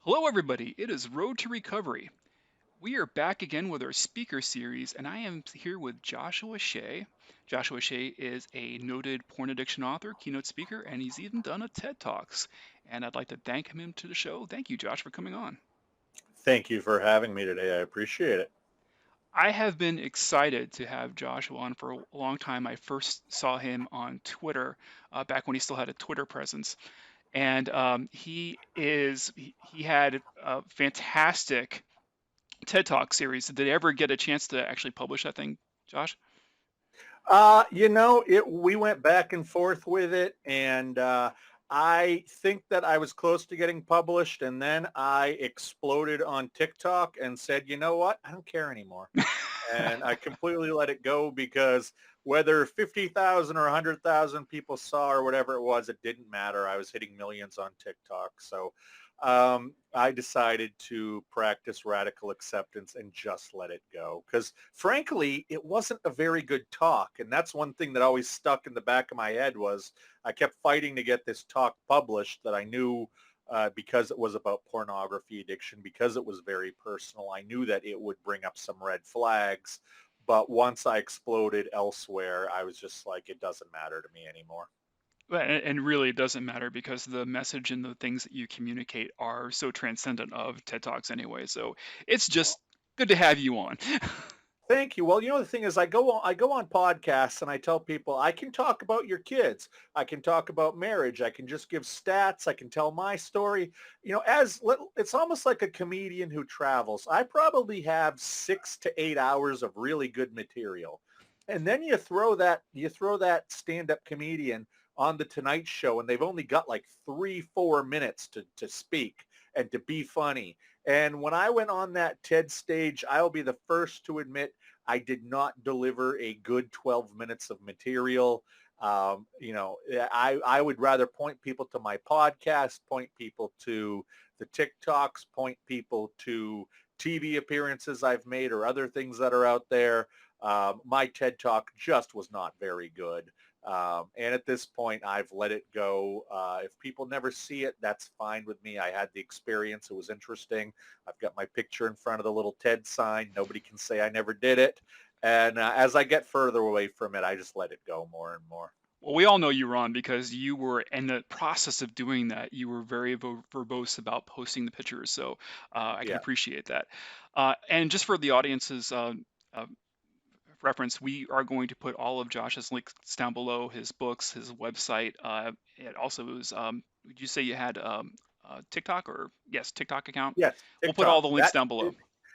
Hello, everybody. It is Road to Recovery. We are back again with our speaker series, and I am here with Joshua Shae. Joshua Shae is a noted porn addiction author, keynote speaker, and he's even done a TED Talks. And I'd like to thank him to the show. Thank you, Josh, for coming on. Thank you for having me today. I appreciate it. I have been excited to have Joshua on for a long time. I first saw him on Twitter back when he still had a Twitter presence, and he had a fantastic TED Talk series. Did they ever get a chance to actually publish that thing, Josh? We went back and forth with it, and I think that I was close to getting published, and then I exploded on TikTok and said, you know what? I don't care anymore. And I completely let it go because whether 50,000 or 100,000 people saw or whatever it was, it didn't matter. I was hitting millions on TikTok. So I decided to practice radical acceptance and just let it go. Because frankly, it wasn't a very good talk. And that's one thing that always stuck in the back of my head was I kept fighting to get this talk published that I knew because it was about pornography addiction, because it was very personal. I knew that it would bring up some red flags. But once I exploded elsewhere, I was just like, it doesn't matter to me anymore. And really, it doesn't matter because the message and the things that you communicate are so transcendent of TED Talks anyway. So it's just good to have you on. Thank you. Well, the thing is I go on podcasts and I tell people I can talk about your kids. I can talk about marriage. I can just give stats. I can tell my story. It's almost like a comedian who travels. I probably have 6 to 8 hours of really good material. And then you throw that stand-up comedian on the Tonight Show and they've only got like 3, 4 minutes to speak and to be funny. And when I went on that TED stage, I'll be the first to admit I did not deliver a good 12 minutes of material. I would rather point people to my podcast, point people to the TikToks, point people to TV appearances I've made or other things that are out there. My TED Talk just was not very good. And at this point, I've let it go. If people never see it, that's fine with me. I had the experience. It was interesting. I've got my picture in front of the little TED sign. Nobody can say I never did it. And as I get further away from it, I just let it go more and more. Well, we all know you were on because you were in the process of doing that. You were very verbose about posting the pictures, so I can Yeah. appreciate that. And just for the audience's uh, reference, we are going to put all of Josh's links down below, his books, his website. It also was, would you say you had TikTok or yes, TikTok account? Yes. We'll put all TikTok. the links down below.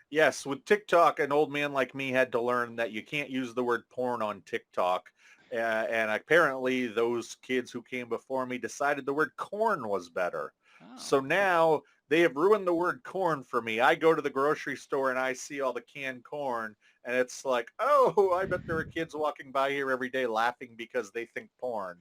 Yes. With TikTok, an old man like me had to learn that you can't use the word porn on TikTok. And apparently those kids who came before me decided the word corn was better. Oh, So now they have ruined the word corn for me. I go to the grocery store and I see all the canned corn and it's like, oh, I bet there are kids walking by here every day laughing because they think porn.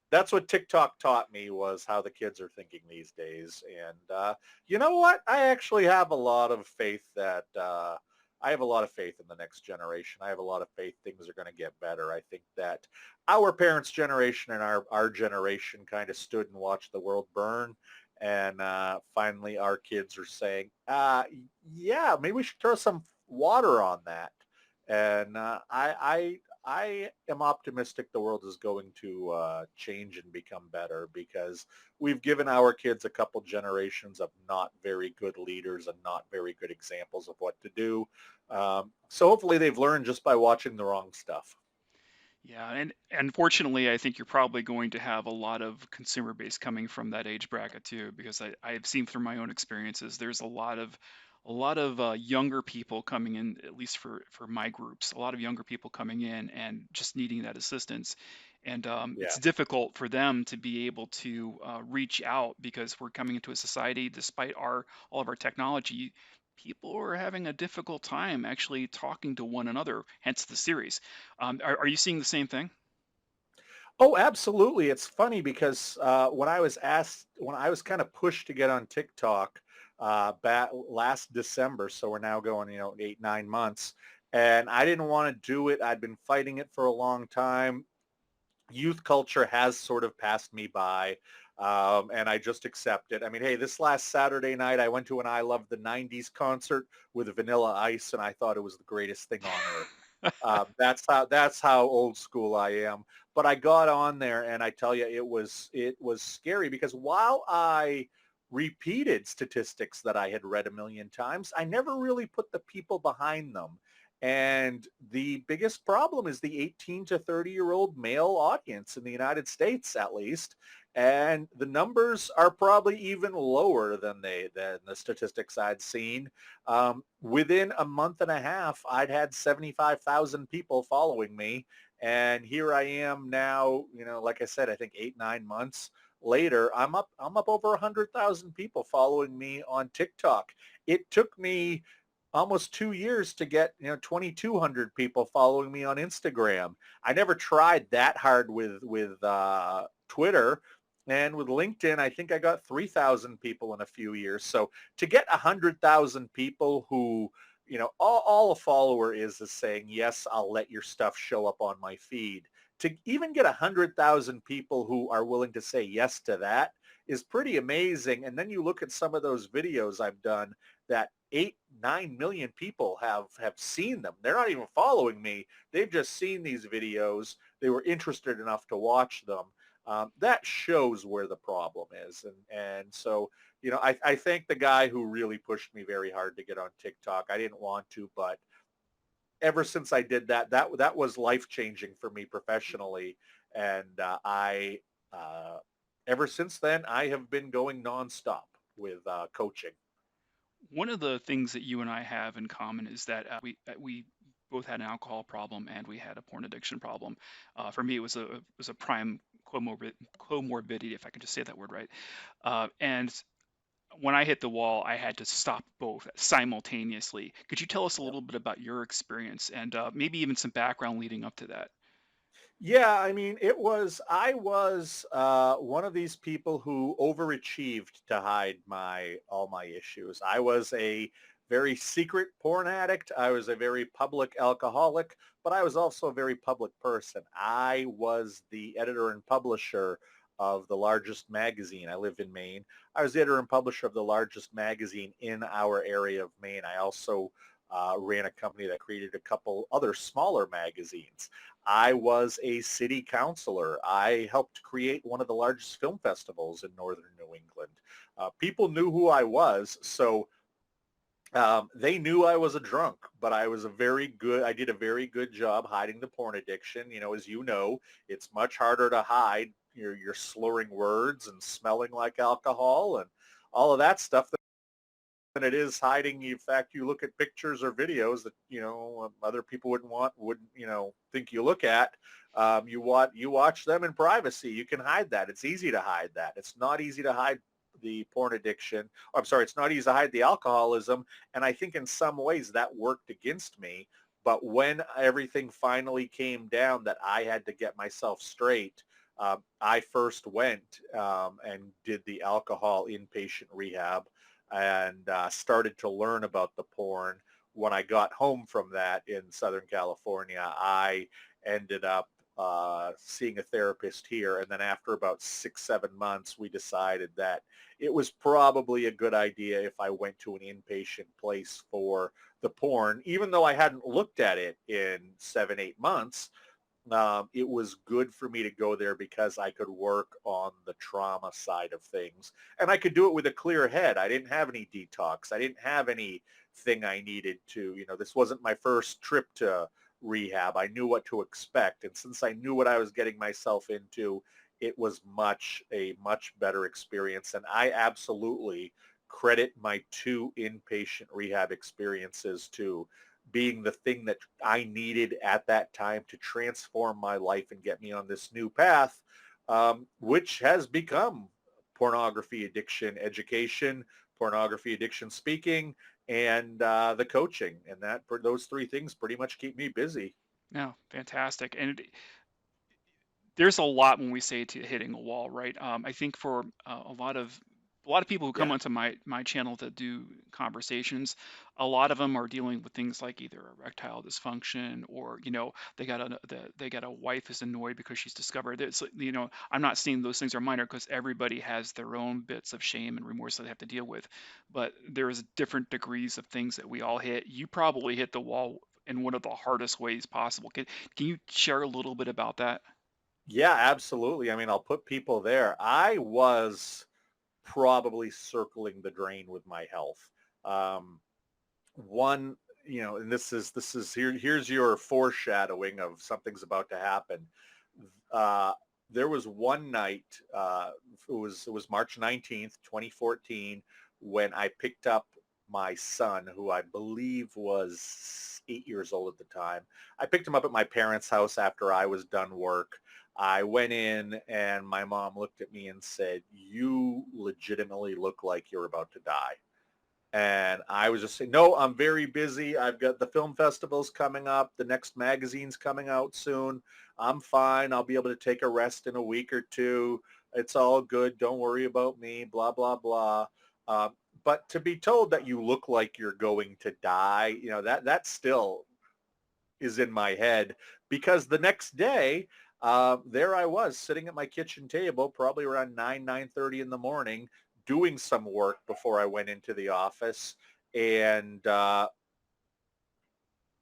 That's what TikTok taught me was how the kids are thinking these days. And you know what? I actually have a lot of faith that I have a lot of faith in the next generation. I have a lot of faith things are going to get better. I think that our parents' generation and our generation kind of stood and watched the world burn. And finally, our kids are saying, yeah, maybe we should throw some water on that. And I am optimistic the world is going to change and become better because we've given our kids a couple generations of not very good leaders and not very good examples of what to do. So hopefully they've learned just by watching the wrong stuff. yeah, and unfortunately, I think you're probably going to have a lot of consumer base coming from that age bracket too, because I've seen through my own experiences, there's a lot of younger people coming in, at least for my groups, a lot of younger people coming in and just needing that assistance. And Yeah. it's difficult for them to be able to reach out because we're coming into a society, despite our all of our technology, people are having a difficult time actually talking to one another, hence the series. Are you seeing the same thing? Oh, absolutely. It's funny because when I was kind of pushed to get on TikTok back last December, so we're now going, 8, 9 months, and I didn't want to do it. I'd been fighting it for a long time. Youth culture has sort of passed me by. And I just accept it. I mean, hey, this last Saturday night, I went to an I Love the 90s concert with Vanilla Ice, and I thought it was the greatest thing on earth. That's how old school I am. But I got on there, and I tell you, it was scary because while I repeated statistics that I had read a million times, I never really put the people behind them. And the biggest problem is the 18 to 30-year-old male audience in the United States, at least. And the numbers are probably even lower than the statistics I'd seen. Within a month and a half, I'd had 75,000 people following me. And here I am now, like I said, I think 8, 9 months later, I'm up over 100,000 people following me on TikTok. It took me almost 2 years to get 2,200 people following me on Instagram. I never tried that hard with Twitter, and with LinkedIn, I think I got 3,000 people in a few years. So to get 100,000 people who, all a follower is saying, yes, I'll let your stuff show up on my feed. To even get 100,000 people who are willing to say yes to that is pretty amazing. And then you look at some of those videos I've done that 8, 9 million people have seen them. They're not even following me. They've just seen these videos. They were interested enough to watch them. That shows where the problem is. And so, I thank the guy who really pushed me very hard to get on TikTok. I didn't want to, but ever since I did that, that was life changing for me professionally. And uh, ever since then, I have been going nonstop with coaching. One of the things that you and I have in common is that we both had an alcohol problem and we had a porn addiction problem. For me, it was a prime comorbidity, if I can just say that word right. And when I hit the wall, I had to stop both simultaneously. Could you tell us a little bit about your experience and maybe even some background leading up to that? Yeah, I mean, I was one of these people who overachieved to hide all my issues. I was a very secret porn addict. I was a very public alcoholic, but I was also a very public person. I was the editor and publisher of the largest magazine. I live in Maine. I was the editor and publisher of the largest magazine in our area of Maine. I also ran a company that created a couple other smaller magazines. I was a city councilor. I helped create one of the largest film festivals in northern New England. People knew who I was, so they knew I was a drunk, but I did a very good job hiding the porn addiction. As you know, it's much harder to hide your slurring words and smelling like alcohol and all of that stuff than it is hiding. In fact, you look at pictures or videos that other people wouldn't think you look at. You watch them in privacy. You can hide that. It's easy to hide that. It's not easy to hide the porn addiction. I'm sorry, it's not easy to hide the alcoholism. And I think in some ways that worked against me. But when everything finally came down that I had to get myself straight, I first went and did the alcohol inpatient rehab and started to learn about the porn. When I got home from that in Southern California, I ended up seeing a therapist here. And then after about 6, 7 months, we decided that it was probably a good idea if I went to an inpatient place for the porn, even though I hadn't looked at it in 7, 8 months. It was good for me to go there because I could work on the trauma side of things, and I could do it with a clear head. I didn't have any detox. I didn't have anything I needed to, this wasn't my first trip to rehab. I knew what to expect. And since I knew what I was getting myself into, it was a much better experience. And I absolutely credit my two inpatient rehab experiences to being the thing that I needed at that time to transform my life and get me on this new path, which has become pornography addiction education, pornography addiction speaking, and the coaching. And those three things pretty much keep me busy. No, fantastic. And there's a lot when we say to hitting a wall, right? I think for a lot of a lot of people who come Yeah. onto my channel to do conversations, a lot of them are dealing with things like either erectile dysfunction, or they got a wife who's annoyed because she's discovered it's, I'm not saying those things are minor, because everybody has their own bits of shame and remorse that they have to deal with, but there's different degrees of things that we all hit. You probably hit the wall in one of the hardest ways possible. Can you share a little bit about that? Yeah, absolutely. I mean, I'll put people there. I was probably circling the drain with my health. Um, one, and this is here's your foreshadowing of something's about to happen. Uh, there was one night, it was March 19th, 2014, when I picked up my son, who I believe was 8 years old at the time. I picked him up at my parents' house after I was done work. I went in and my mom looked at me and said, "You legitimately look like you're about to die." And I was just saying, no, I'm very busy. I've got the film festivals coming up. The next magazine's coming out soon. I'm fine. I'll be able to take a rest in a week or two. It's all good. Don't worry about me, blah, blah, blah. Uh, but to be told that you look like you're going to die, that still is in my head, because the next day, there I was sitting at my kitchen table, probably around 9:30 in the morning, doing some work before I went into the office. And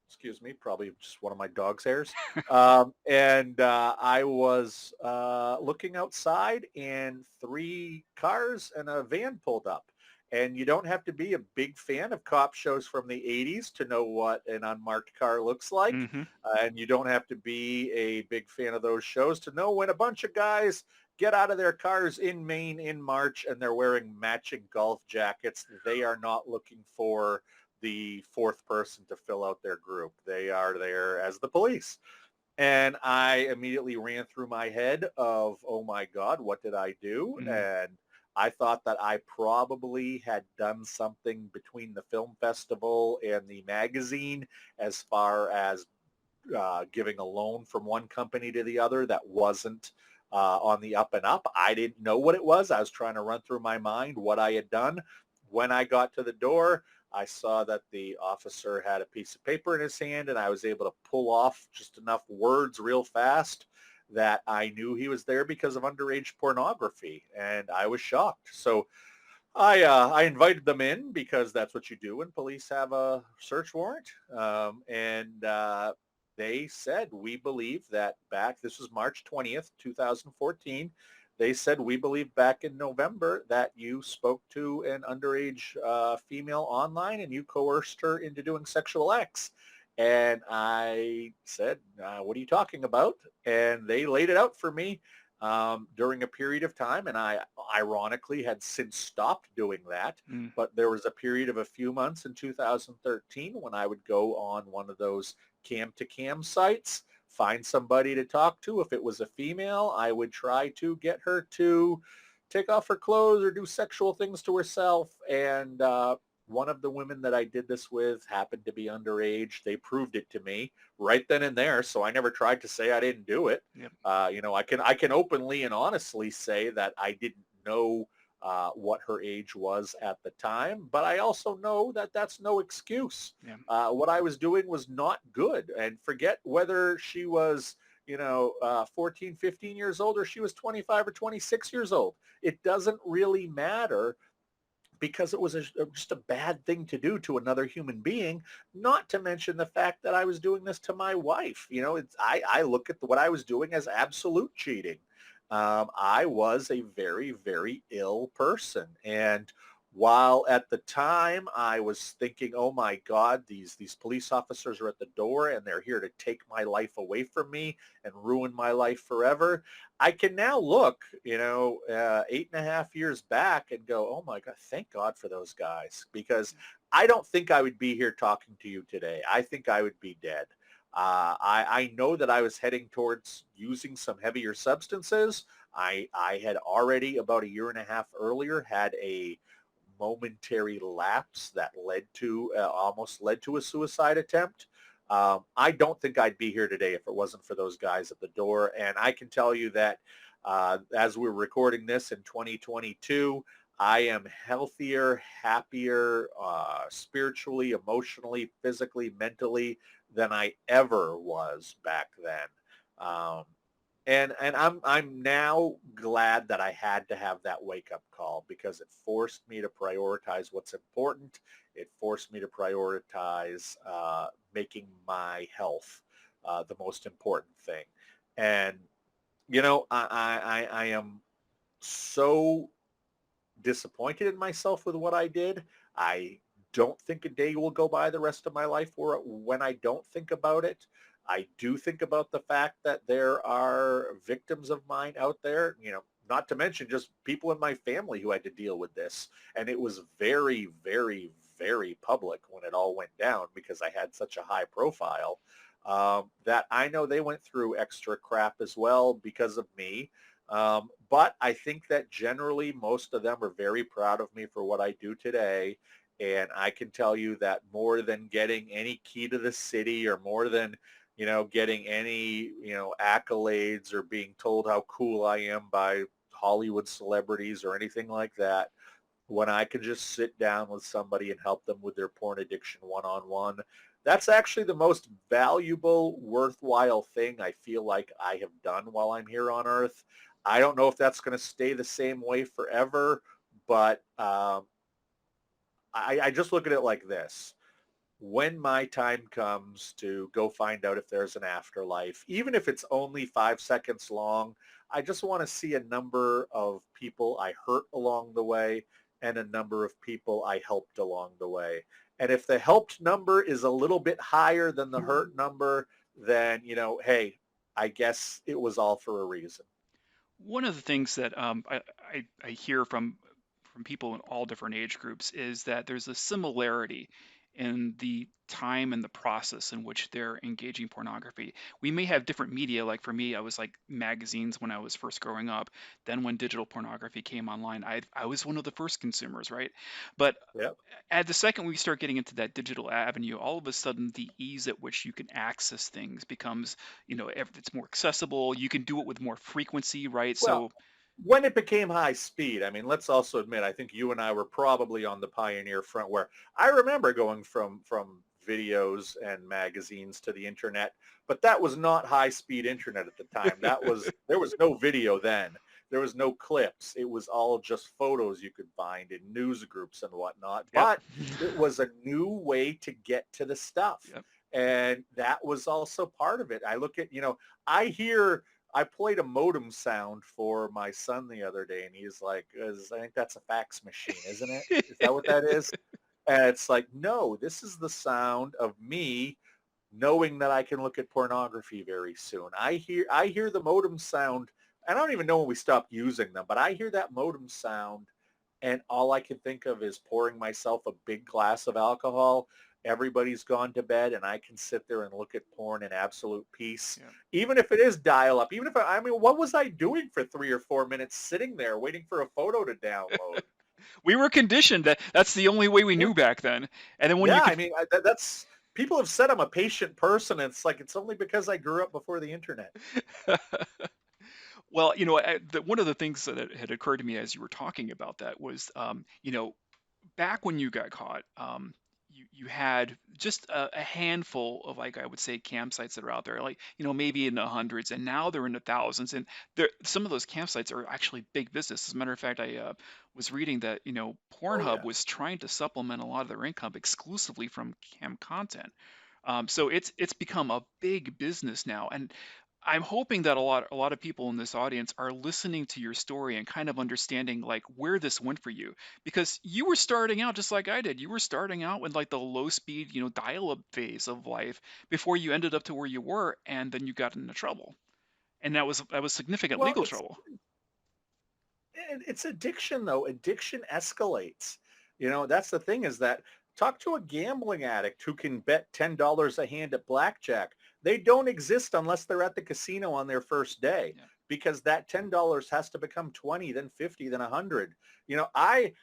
excuse me, probably just one of my dog's hairs. And I was looking outside, and three cars and a van pulled up. And you don't have to be a big fan of cop shows from the 80s to know what an unmarked car looks like. Hmm. And you don't have to be a big fan of those shows to know when a bunch of guys get out of their cars in Maine in March and they're wearing matching golf jackets. They are not looking for the fourth person to fill out their group. They are there as the police. And I immediately ran through my head of, oh my God, what did I do? Mm. And I thought that I probably had done something between the film festival and the magazine, as far as giving a loan from one company to the other that wasn't on the up and up. I didn't know what it was. I was trying to run through my mind what I had done. When I got to the door, I saw that the officer had a piece of paper in his hand, and I was able to pull off just enough words real fast that I knew he was there because of underage pornography, and I was shocked. So I invited them in, because that's what you do when police have a search warrant. And they said, we believe that back, this was March 20th, 2014. They said, we believe back in November that you spoke to an underage female online and you coerced her into doing sexual acts. And I said, what are you talking about? And they laid it out for me during a period of time. And I ironically had since stopped doing that. Mm. But there was a period of a few months in 2013 when I would go on one of those cam to cam sites, find somebody to talk to. If it was a female, I would try to get her to take off her clothes or do sexual things to herself. And one of the women that I did this with happened to be underage. They proved it to me right then and there. So I never tried to say I didn't do it. Yep. I can openly and honestly say that I didn't know what her age was at the time, but I also know that that's no excuse. Yeah. What I was doing was not good, and forget whether she was 14, 15 years old, or she was 25 or 26 years old. It doesn't really matter, because it was just a bad thing to do to another human being, not to mention the fact that I was doing this to my wife. I look at what I was doing as absolute cheating. I was a very, very ill person. And while at the time I was thinking, oh my God, these police officers are at the door and they're here to take my life away from me and ruin my life forever, I can now look, 8.5 years back and go, oh my God, thank God for those guys, because I don't think I would be here talking to you today. I think I would be dead. I know that I was heading towards using some heavier substances. I had already, about a year and a half earlier, had a momentary lapse that almost led to a suicide attempt. I don't think I'd be here today if it wasn't for those guys at the door. And I can tell you that as we're recording this in 2022, I am healthier, happier, spiritually, emotionally, physically, mentally than I ever was back then. Um, and I'm now glad that I had to have that wake up call because it forced me to prioritize what's important. It forced me to prioritize making my health the most important thing. And I am so disappointed in myself with what I did. I don't think a day will go by the rest of my life where when I don't think about it. I do think about the fact that there are victims of mine out there, not to mention just people in my family who had to deal with this. And it was very, very, very public when it all went down because I had such a high profile that I know they went through extra crap as well because of me. But I think that generally most of them are very proud of me for what I do today. And I can tell you that more than getting any key to the city or more than, getting any, accolades or being told how cool I am by Hollywood celebrities or anything like that, when I can just sit down with somebody and help them with their porn addiction one-on-one. That's actually the most valuable, worthwhile thing I feel like I have done while I'm here on Earth. I don't know if that's going to stay the same way forever, but I just look at it like this. When my time comes to go find out if there's an afterlife, even if it's only 5 seconds long, I just want to see a number of people I hurt along the way and a number of people I helped along the way. And if the helped number is a little bit higher than the hurt number, then, hey, I guess it was all for a reason. One of the things that I hear from people in all different age groups is that there's a similarity in the time and the process in which they're engaging pornography. We may have different media. Like for me, I was like magazines when I was first growing up. Then when digital pornography came online, I was one of the first consumers, right? But Yep. at the second we start getting into that digital avenue, all of a sudden the ease at which you can access things becomes, it's more accessible. You can do it with more frequency, right? Well, So, when it became high speed, I mean, let's also admit, I think you and I were probably on the pioneer front where I remember going from videos and magazines to the internet, but that was not high speed internet at the time. There was no video then. There was no clips. It was all just photos you could find in news groups and whatnot. yep, But it was a new way to get to the stuff. yep. And that was also part of it. I look at, I played a modem sound for my son the other day, and he's like, I think that's a fax machine, isn't it? Is that what that is? And it's like, no, this is the sound of me knowing that I can look at pornography very soon. I hear the modem sound. I don't even know when we stopped using them, but I hear that modem sound and all I can think of is pouring myself a big glass of alcohol. Everybody's gone to bed and I can sit there and look at porn in absolute peace. Yeah. Even if it is dial up, even if I mean, what was I doing for 3 or 4 minutes sitting there waiting for a photo to download? We were conditioned that that's the only way we Yeah. knew back then. And then when you Yeah. I could mean, that's people have said I'm a patient person. It's like, it's only because I grew up before the internet. well, one of the things that had occurred to me as you were talking about that was, back when you got caught, you had just a handful of, like, I would say, campsites that are out there, like, maybe in the hundreds, and now they're in the thousands. And some of those campsites are actually big business. As a matter of fact, I was reading that, Oh Pornhub yeah. was trying to supplement a lot of their income exclusively from cam content. So it's become a big business now, and I'm hoping that a lot of people in this audience are listening to your story and kind of understanding like where this went for you, because you were starting out just like I did. You were starting out with like the low speed, dial-up phase of life before you ended up to where you were, and then you got into trouble, and that was significant Well, legal trouble. it's addiction though. Addiction escalates. That's the thing is that talk to a gambling addict who can bet $10 a hand at blackjack. They don't exist unless they're at the casino on their first day Yeah. because that $10 has to become 20, then 50, then 100. I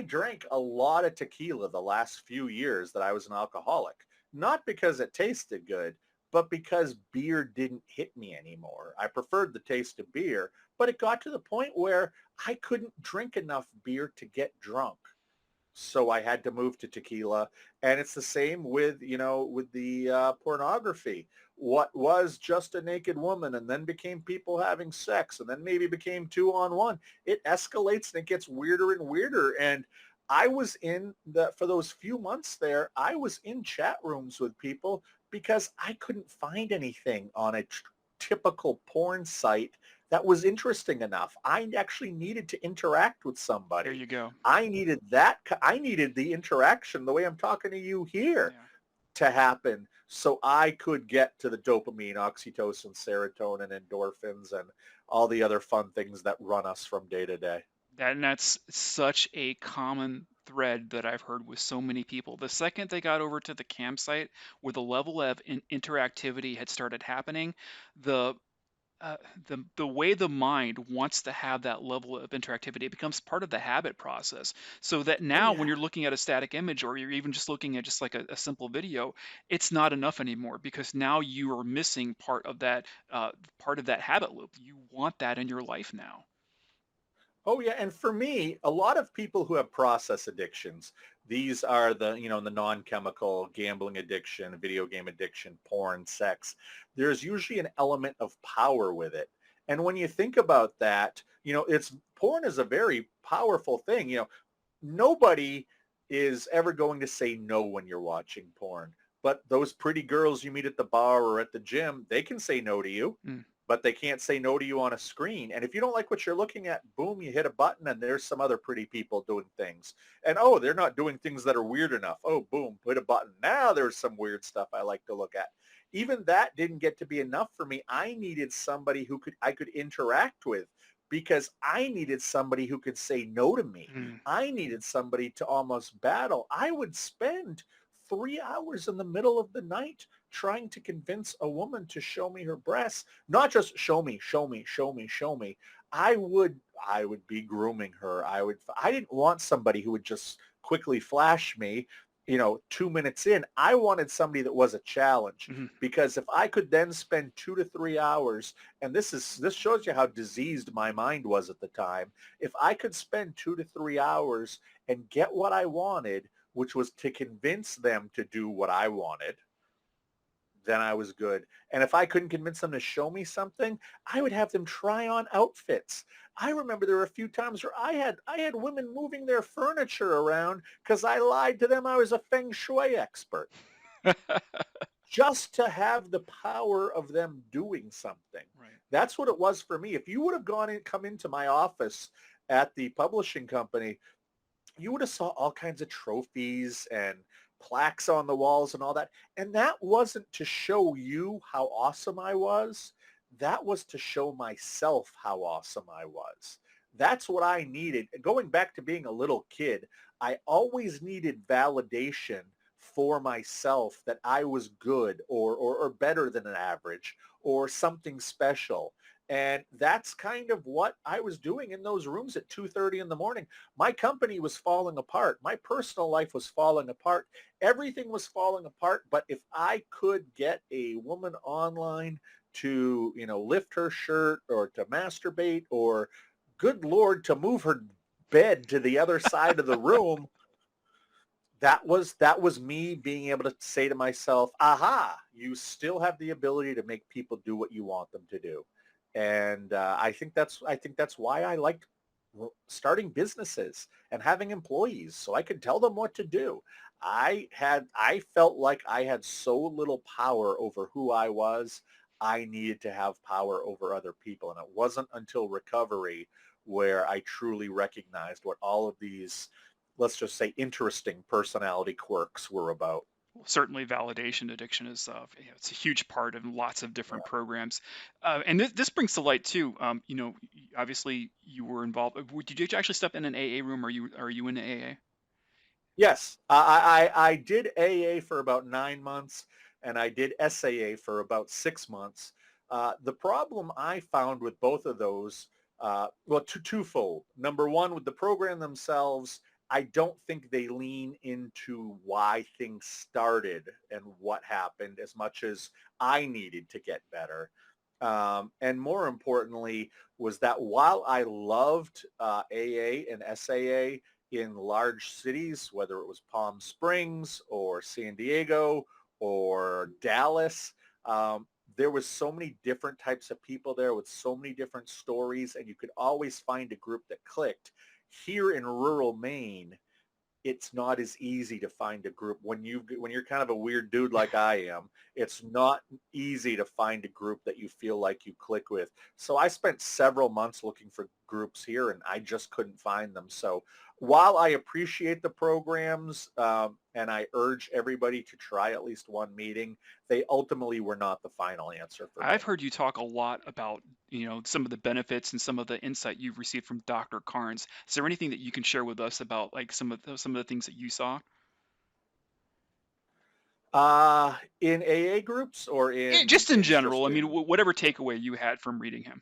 drank a lot of tequila the last few years that I was an alcoholic, not because it tasted good, but because beer didn't hit me anymore. I preferred the taste of beer, but it got to the point where I couldn't drink enough beer to get drunk. So I had to move to tequila. And it's the same with, with the pornography. What was just a naked woman and then became people having sex and then maybe became two on one. It escalates and it gets weirder and weirder. And I was for those few months there, I was in chat rooms with people because I couldn't find anything on a typical porn site that was interesting enough. I actually needed to interact with There somebody. you go. I needed that. I needed the interaction the way I'm talking to you here Yeah. to happen so I could get to the dopamine, oxytocin, serotonin, endorphins, and all the other fun things that run us from day to day. And that's such a common thread that I've heard with so many people. The second they got over to the campsite where the level of interactivity had started happening, the uh, the way the mind wants to have that level of interactivity, it becomes part of the habit process. So that Oh now when yeah. you're looking at a static image or you're even just looking at just like a simple video, it's not enough anymore because now you are missing part of that habit loop. You want that in your life now. Oh yeah, and for me, a lot of people who have process addictions, these are the non-chemical gambling addiction, video game addiction, porn, sex. There's usually an element of power with it. And when you think about that, it's porn is a very powerful thing. Nobody is ever going to say no when you're watching porn. But those pretty girls you meet at the bar or at the gym, they can say no to you, Mm. but they can't say no to you on a screen. And if you don't like what you're looking at, boom, you hit a button and there's some other pretty people doing things. And oh, they're not doing things that are weird enough. Oh, boom, hit a button. Now there's some weird stuff I like to look at. Even that didn't get to be enough for me. I needed somebody I could interact with because I needed somebody who could say no to me. Mm. I needed somebody to almost battle. I would spend 3 hours in the middle of the night trying to convince a woman to show me her breasts, not just show me, show me, show me, show me. I would be grooming her. I didn't want somebody who would just quickly flash me, 2 minutes in. I wanted somebody that was a challenge Mhm. because if I could then spend 2 to 3 hours, and this shows you how diseased my mind was at the time. If I could spend 2 to 3 hours and get what I wanted, which was to convince them to do what I wanted, then I was good. And if I couldn't convince them to show me something, I would have them try on outfits. I remember there were a few times where I had women moving their furniture around because I lied to them I was a feng shui expert just to have the power of them doing something. Right. That's what it was for me. If you would have come into my office at the publishing company, you would have saw all kinds of trophies and plaques on the walls and all that. And that wasn't to show you how awesome I was. That was to show myself how awesome I was. That's what I needed. Going back to being a little kid, I always needed validation for myself that I was good or better than an average or something special. And that's kind of what I was doing in those rooms at 2:30 in the morning. My company was falling apart. My personal life was falling apart. Everything was falling apart. But if I could get a woman online to, lift her shirt or to masturbate or, good Lord, to move her bed to the other side of the room, that was me being able to say to myself, aha, you still have the ability to make people do what you want them to do. And I think that's why I liked starting businesses and having employees so I could tell them what to do. I felt like I had so little power over who I was. I needed to have power over other people. And it wasn't until recovery where I truly recognized what all of these, let's just say, interesting personality quirks were about. Well, certainly validation addiction is it's a huge part of lots of different programs, and this brings to light too. Obviously you were involved. Did you actually step in an AA room? Are you in AA? Yes, I did AA for about 9 months, and I did SAA for about 6 months. The problem I found with both of those, well, twofold. Number one, with the program themselves, I don't think they lean into why things started and what happened as much as I needed to get better. And more importantly, was that while I loved AA and SAA in large cities, whether it was Palm Springs or San Diego or Dallas, um, there was so many different types of people there with so many different stories, and you could always find a group that clicked. Here in rural Maine, it's not as easy to find a group when you're kind of a weird dude like I am. It's not easy to find a group that you feel like you click with. So I spent several months looking for groups here, and I just couldn't find them. So while I appreciate the programs, and I urge everybody to try at least one meeting, they ultimately were not the final answer for I've me. heard you talk a lot about, some of the benefits and some of the insight you've received from Dr. Carnes. Is there anything that you can share with us about like some of the things that you saw? In AA groups or Just in in general, just I mean, in whatever takeaway you had from reading him.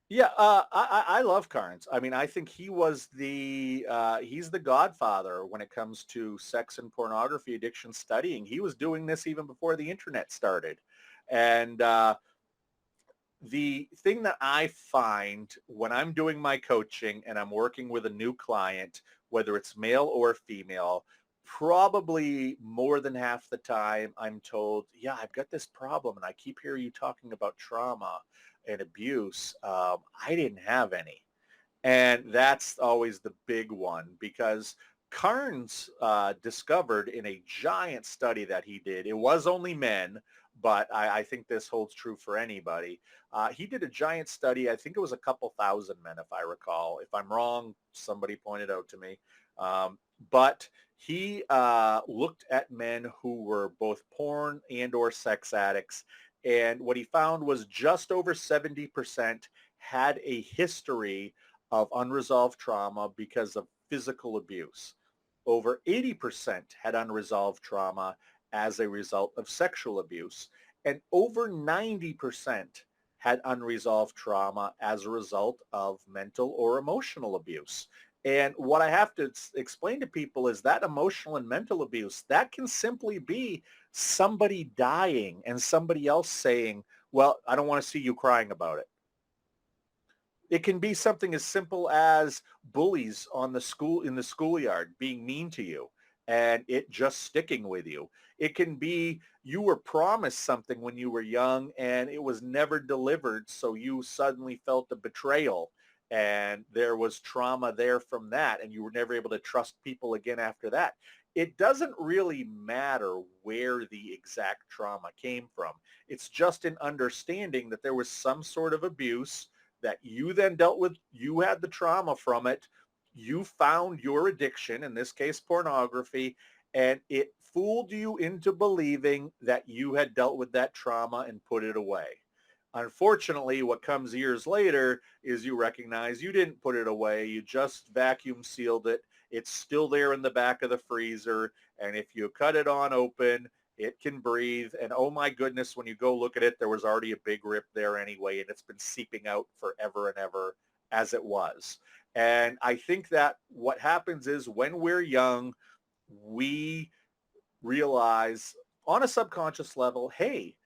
Yeah, I love Carnes. I mean, I think he's the godfather when it comes to sex and pornography addiction studying. He was doing this even before the internet started. And the thing that I find when I'm doing my coaching and I'm working with a new client, whether it's male or female, probably more than half the time I'm told, yeah, I've got this problem and I keep hearing you talking about trauma and abuse. I didn't have any. And that's always the big one because Carnes discovered in a giant study that he did, it was only men, but I think this holds true for anybody. He did a giant study. I think it was a couple thousand men, if I recall. If I'm wrong, somebody pointed out to me. But he looked at men who were both porn and or sex addicts. And what he found was just over 70% had a history of unresolved trauma because of physical abuse. Over 80% had unresolved trauma as a result of sexual abuse. And over 90% had unresolved trauma as a result of mental or emotional abuse. And what I have to explain to people is that emotional and mental abuse, that can simply be somebody dying and somebody else saying, well, I don't want to see you crying about it. It can be something as simple as bullies on the school in the schoolyard being mean to you and it just sticking with you. It can be you were promised something when you were young and it was never delivered, so you suddenly felt a betrayal and there was trauma there from that and you were never able to trust people again after that. It doesn't really matter where the exact trauma came from. It's just an understanding that there was some sort of abuse that you then dealt with. You had the trauma from it. You found your addiction, in this case, pornography, and it fooled you into believing that you had dealt with that trauma and put it away. Unfortunately, what comes years later is you recognize you didn't put it away. You just vacuum sealed it. It's still there in the back of the freezer. And if you cut it on open, it can breathe. And oh my goodness, when you go look at it, there was already a big rip there anyway. And it's been seeping out forever and ever as it was. And I think that what happens is when we're young, we realize on a subconscious level, hey,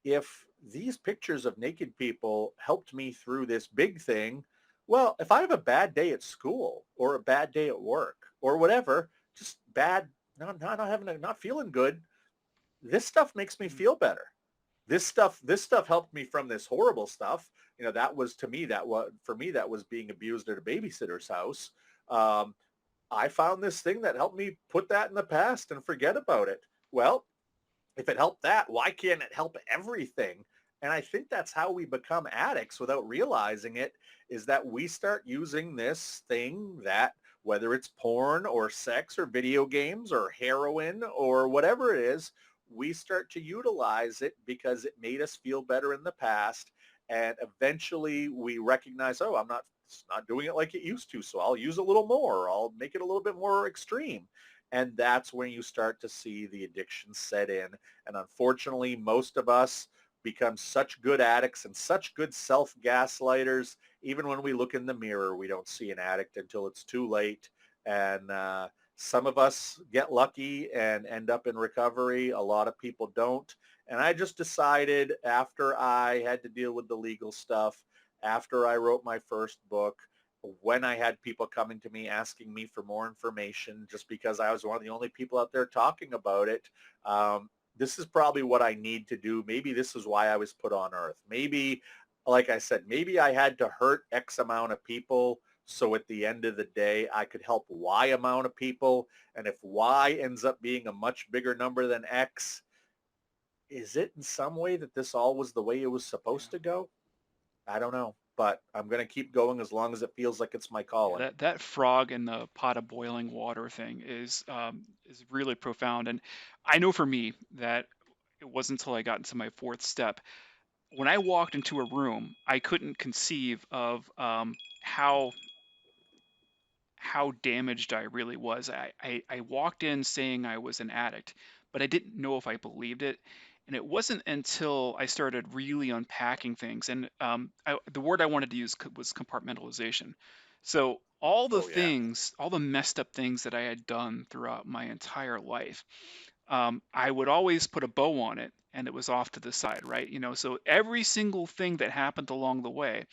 if these pictures of naked people helped me through this big thing, well, if I have a bad day at school or a bad day at work or whatever, just bad, not having a, not feeling good, this stuff makes me Mhm. feel better. This stuff helped me from this horrible stuff. You know, that was to me that was for me that was being abused at a babysitter's house. Um, I found this thing that helped me put that in the past and forget about it. Well, if it helped that, why can't it help everything? And I think that's how we become addicts without realizing it, is that we start using this thing that whether it's porn or sex or video games or heroin or whatever it is, we start to utilize it because it made us feel better in the past. And eventually we recognize, oh, it's not doing it like it used to. So I'll use a little more. I'll make it a little bit more extreme. And that's when you start to see the addiction set in. And unfortunately, most of us become such good addicts and such good self-gaslighters. Even when we look in the mirror, we don't see an addict until it's too late. And some of us get lucky and end up in recovery. A lot of people don't. And I just decided after I had to deal with the legal stuff, after I wrote my first book, when I had people coming to me asking me for more information, just because I was one of the only people out there talking about it, this is probably what I need to do. Maybe this is why I was put on earth. Maybe, like I said, maybe I had to hurt X amount of people so at the end of the day, I could help Y amount of people. And if Y ends up being a much bigger number than X, is it in some way that this all was the way it was supposed Yeah. to go? I don't know, but I'm going to keep going as long as it feels like it's my Yeah, calling. that frog in the pot of boiling water thing is really profound. And I know for me that it wasn't until I got into my fourth step. When I walked into a room, I couldn't conceive of how damaged I really was. I walked in saying I was an addict, but I didn't know if I believed it. And it wasn't until I started really unpacking things, and the word I wanted to use was compartmentalization. So all the Oh, yeah. things, all the messed up things that I had done throughout my entire life, I would always put a bow on it, and it was off to the side, right? So every single thing that happened along the way,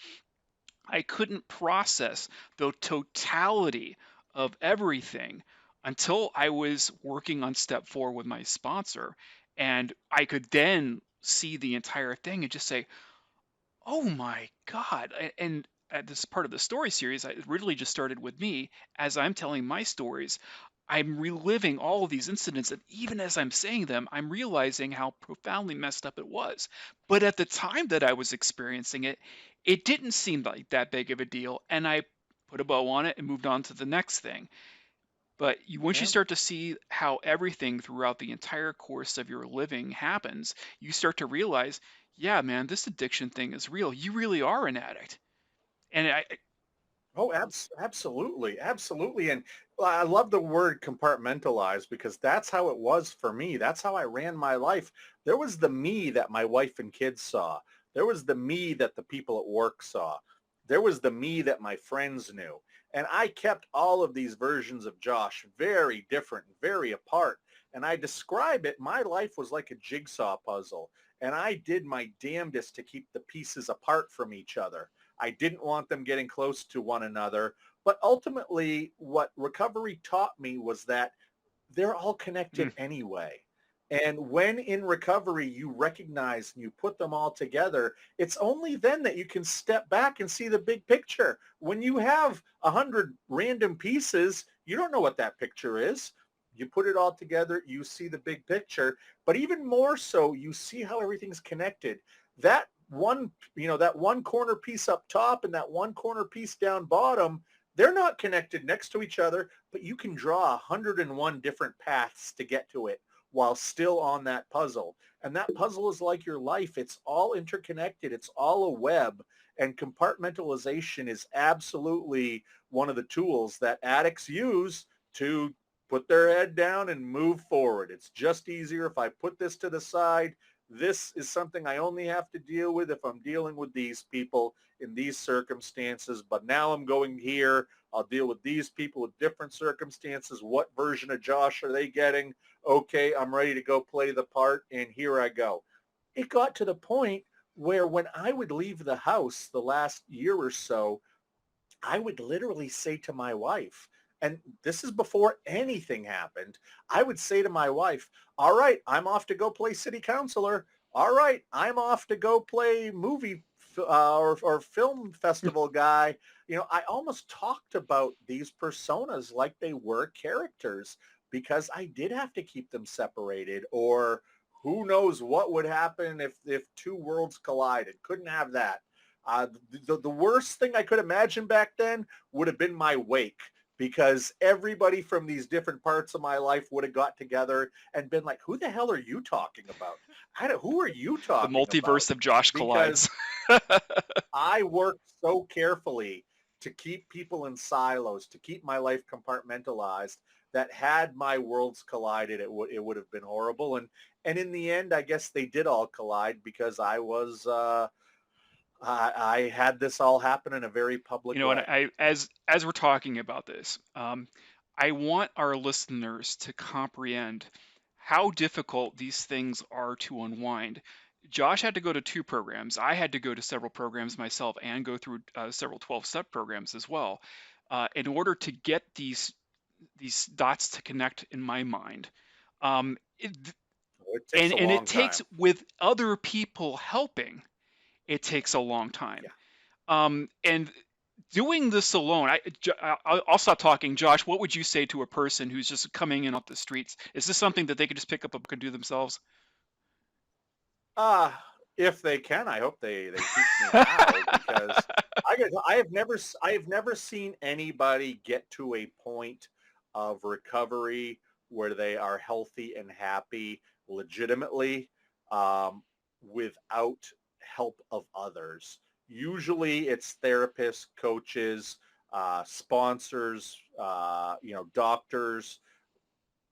I couldn't process the totality of everything until I was working on step 4 with my sponsor. And I could then see the entire thing and just say, oh my God. And at this part of the story series, it really just started with me. As I'm telling my stories, I'm reliving all of these incidents. And even as I'm saying them, I'm realizing how profoundly messed up it was. But at the time that I was experiencing it, it didn't seem like that big of a deal. And I put a bow on it and moved on to the next thing. But once you Yeah. start to see how everything throughout the entire course of your living happens, you start to realize, yeah, man, this addiction thing is real. You really are an addict. And Oh, absolutely, absolutely. And I love the word compartmentalize because that's how it was for me. That's how I ran my life. There was the me that my wife and kids saw. There was the me that the people at work saw. There was the me that my friends knew. And I kept all of these versions of Josh very different and very apart. And I describe it, my life was like a jigsaw puzzle. And I did my damnedest to keep the pieces apart from each other. I didn't want them getting close to one another. But ultimately, what recovery taught me was that they're all connected mm, anyway. And when in recovery, you recognize and you put them all together, it's only then that you can step back and see the big picture. When you have 100 random pieces, you don't know what that picture is. You put it all together, you see the big picture, but even more so, you see how everything's connected. That one corner piece up top and that one corner piece down bottom, they're not connected next to each other, but you can draw 101 different paths to get to it while still on that puzzle. And that puzzle is like your life. It's all interconnected. It's all a web. And compartmentalization is absolutely one of the tools that addicts use to put their head down and move forward. It's just easier if I put this to the side. This is something I only have to deal with if I'm dealing with these people in these circumstances. But now I'm going here. I'll deal with these people with different circumstances. What version of Josh are they getting? Okay, I'm ready to go play the part, and here I go. It got to the point where when I would leave the house the last year or so, I would literally say to my wife, and this is before anything happened, I would say to my wife, all right, I'm off to go play city councilor. All right, I'm off to go play or film festival guy. I almost talked about these personas like they were characters because I did have to keep them separated, or who knows what would happen if two worlds collided. Couldn't have that. The worst thing I could imagine back then would have been my wake, because everybody from these different parts of my life would have got together and been like, who the hell are you talking about? Who are you the talking about? multiverse of Josh Because collides. I worked so carefully to keep people in silos, to keep my life compartmentalized, that had my worlds collided, it would have been horrible. And in the end, I guess they did all collide because I had this all happen in a very public And way. as we're talking about this, I want our listeners to comprehend how difficult these things are to unwind. Josh had to go to two programs. I had to go to several programs myself and go through several 12-step programs as well, in order to get these dots to connect in my mind. Um, it, It takes and a and it long takes, time. with other people helping, it takes a long time. Yeah. And doing this alone, I'll stop talking. Josh, what would you say to a person who's just coming in off the streets? Is this something that they could just pick up a book and do themselves? Uh, if they can, I hope they teach me how, because I have never seen anybody get to a point of recovery where they are healthy and happy legitimately, without help of others. Usually it's therapists, coaches, sponsors, doctors,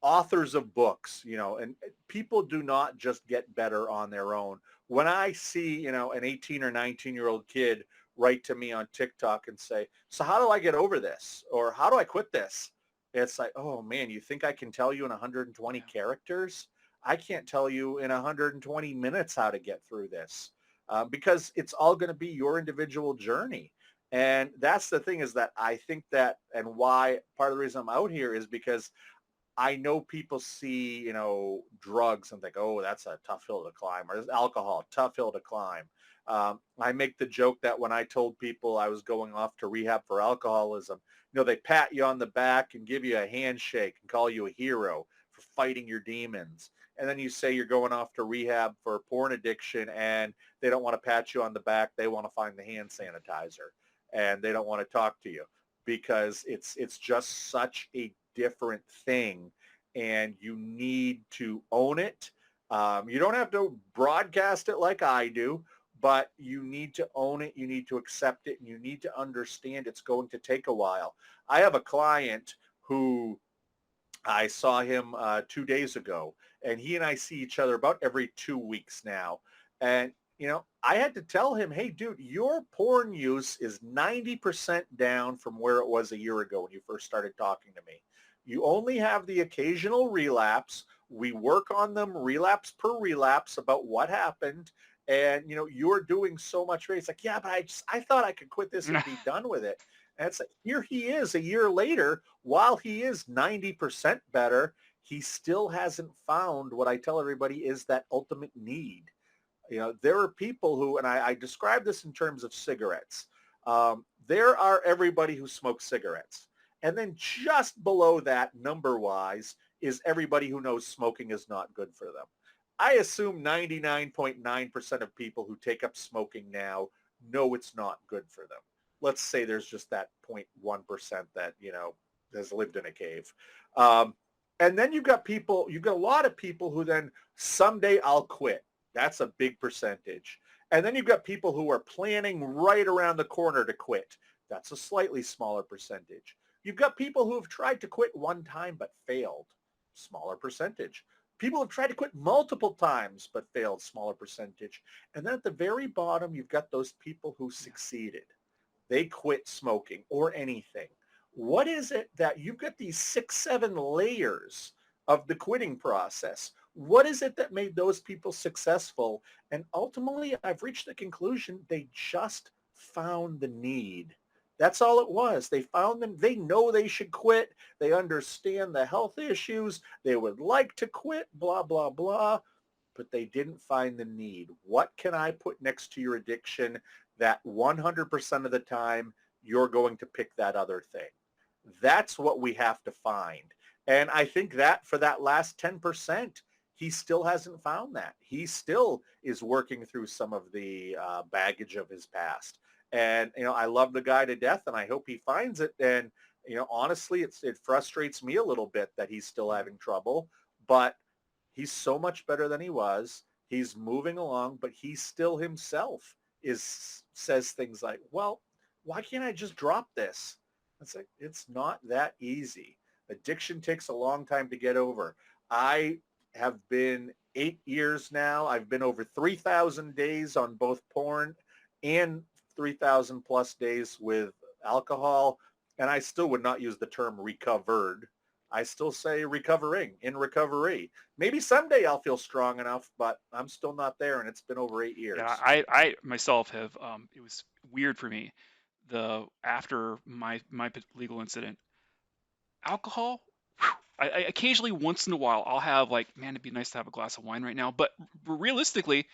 authors of books, and people do not just get better on their own. When I see, an 18 or 19-year-old kid write to me on TikTok and say, so how do I get over this? Or how do I quit this? It's like, oh man, you think I can tell you in 120 Yeah. characters? I can't tell you in 120 minutes how to get through this, because it's all going to be your individual journey. And that's the thing, is that I think that, and why part of the reason I'm out here is because I know people see, drugs and think, oh, that's a tough hill to climb, or alcohol, tough hill to climb. I make the joke that when I told people I was going off to rehab for alcoholism, they pat you on the back and give you a handshake and call you a hero for fighting your demons. And then you say you're going off to rehab for porn addiction, and they don't want to pat you on the back. They want to find the hand sanitizer, and they don't want to talk to you because it's just such a different thing, and you need to own it. You don't have to broadcast it like I do, but you need to own it. You need to accept it, and you need to understand it's going to take a while. I have a client who I saw him 2 days ago, and he and I see each other about every 2 weeks now. And, I had to tell him, hey, dude, your porn use is 90% down from where it was a year ago when you first started talking to me. You only have the occasional relapse. We work on them relapse per relapse about what happened. And, you're doing so much. He's like, yeah, but I thought I could quit this and be done with it. And it's like, here he is a year later, while he is 90% better, he still hasn't found what I tell everybody is that ultimate need. There are people who, and I describe this in terms of cigarettes. There are everybody who smokes cigarettes. And then just below that, number-wise, is everybody who knows smoking is not good for them. I assume 99.9% of people who take up smoking now know it's not good for them. Let's say there's just that 0.1% that, has lived in a cave. Um, and then you've got a lot of people who then someday I'll quit. That's a big percentage. And then you've got people who are planning right around the corner to quit. That's a slightly smaller percentage. You've got people who have tried to quit one time but failed. Smaller percentage. People have tried to quit multiple times but failed. Smaller percentage. And then at the very bottom, you've got those people who Yeah. succeeded. They quit smoking or anything. What is it that you've got these 6, 7 layers of the quitting process? What is it that made those people successful? And ultimately, I've reached the conclusion they just found the need. That's all it was. They found them. They know they should quit. They understand the health issues. They would like to quit, blah, blah, blah, but they didn't find the need. What can I put next to your addiction that 100% of the time you're going to pick that other thing? That's what we have to find. And I think that for that last 10%, he still hasn't found that. He still is working through some of the baggage of his past. And, I love the guy to death, and I hope he finds it. And, honestly, it frustrates me a little bit that he's still Yeah. having trouble, but he's so much better than he was. He's moving along, but he still himself says things like, well, why can't I just drop this? It's like, it's not that easy. Addiction takes a long time to get over. I have been 8 years now. I've been over 3,000 days on both porn and 3,000 plus days with alcohol. And I still would not use the term recovered. I still say recovering, in recovery. Maybe someday I'll feel strong enough, but I'm still not there, and it's been over 8 Yeah, years. I myself have, it was weird for me. After my legal incident, alcohol, whew, I occasionally once in a while I'll have like, man, it'd be nice to have a glass of wine right now. But realistically,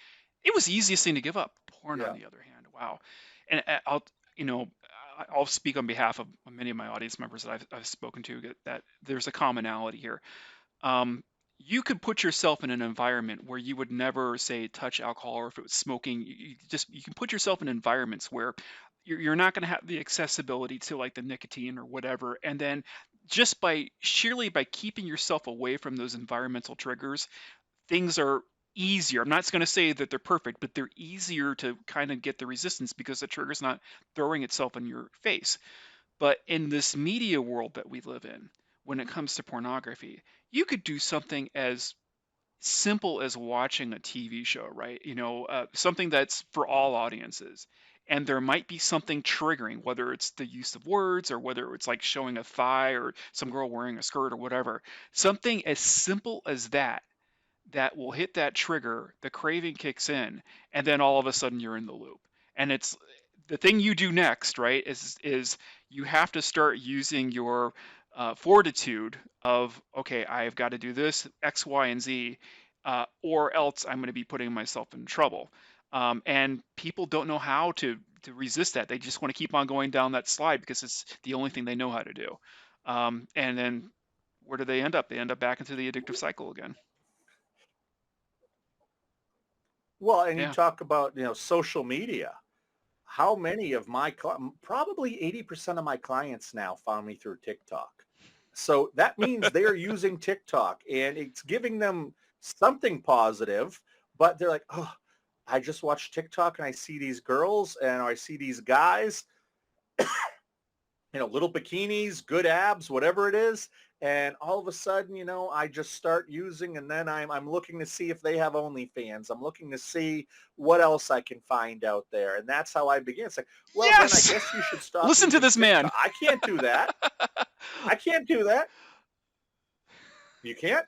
it was the easiest thing to give up. Porn, on Yeah. the other hand, wow. And you know, I'll speak on behalf of many of my audience members that I've spoken to, that there's a commonality here. um, you could put yourself in an environment where you would never say touch alcohol, or if it was smoking, you can put yourself in environments where you're not going to have the accessibility to like the nicotine or whatever, and then just by sheerly by keeping yourself away from those environmental triggers, things are easier. I'm not going to say that they're perfect, but they're easier to kind of get the resistance because the trigger's not throwing itself in your face. But in this media world that we live in, when it comes to pornography, you could do something as simple as watching a TV show, right? Something that's for all audiences. And there might be something triggering, whether it's the use of words or whether it's like showing a thigh or some girl wearing a skirt or whatever. Something as simple as that will hit that trigger, the craving kicks in, and then all of a sudden you're in the loop. And it's the thing you do next, right? Is you have to start using your fortitude of, okay, I've got to do this X, Y, and Z, or else I'm going to be putting myself in trouble. And people don't know how to resist that. They just want to keep on going down that slide because it's the only thing they know how to do. And then where do they end up? They end up back into the addictive cycle again. Well, and you Yeah. talk about, social media. How many of probably 80% of my clients now found me through TikTok. So that means they are using TikTok and it's giving them something positive, but they're like, oh, I just watch TikTok and I see these girls and I see these guys, little bikinis, good abs, whatever it is. And all of a sudden, I just start using, and then I'm looking to see if they have OnlyFans. I'm looking to see what else I can find out there. And that's how I begin. It's like, well, then I Yes. guess you should stop Listen to using this man. TikTok. I can't do that. I can't do that. You can't?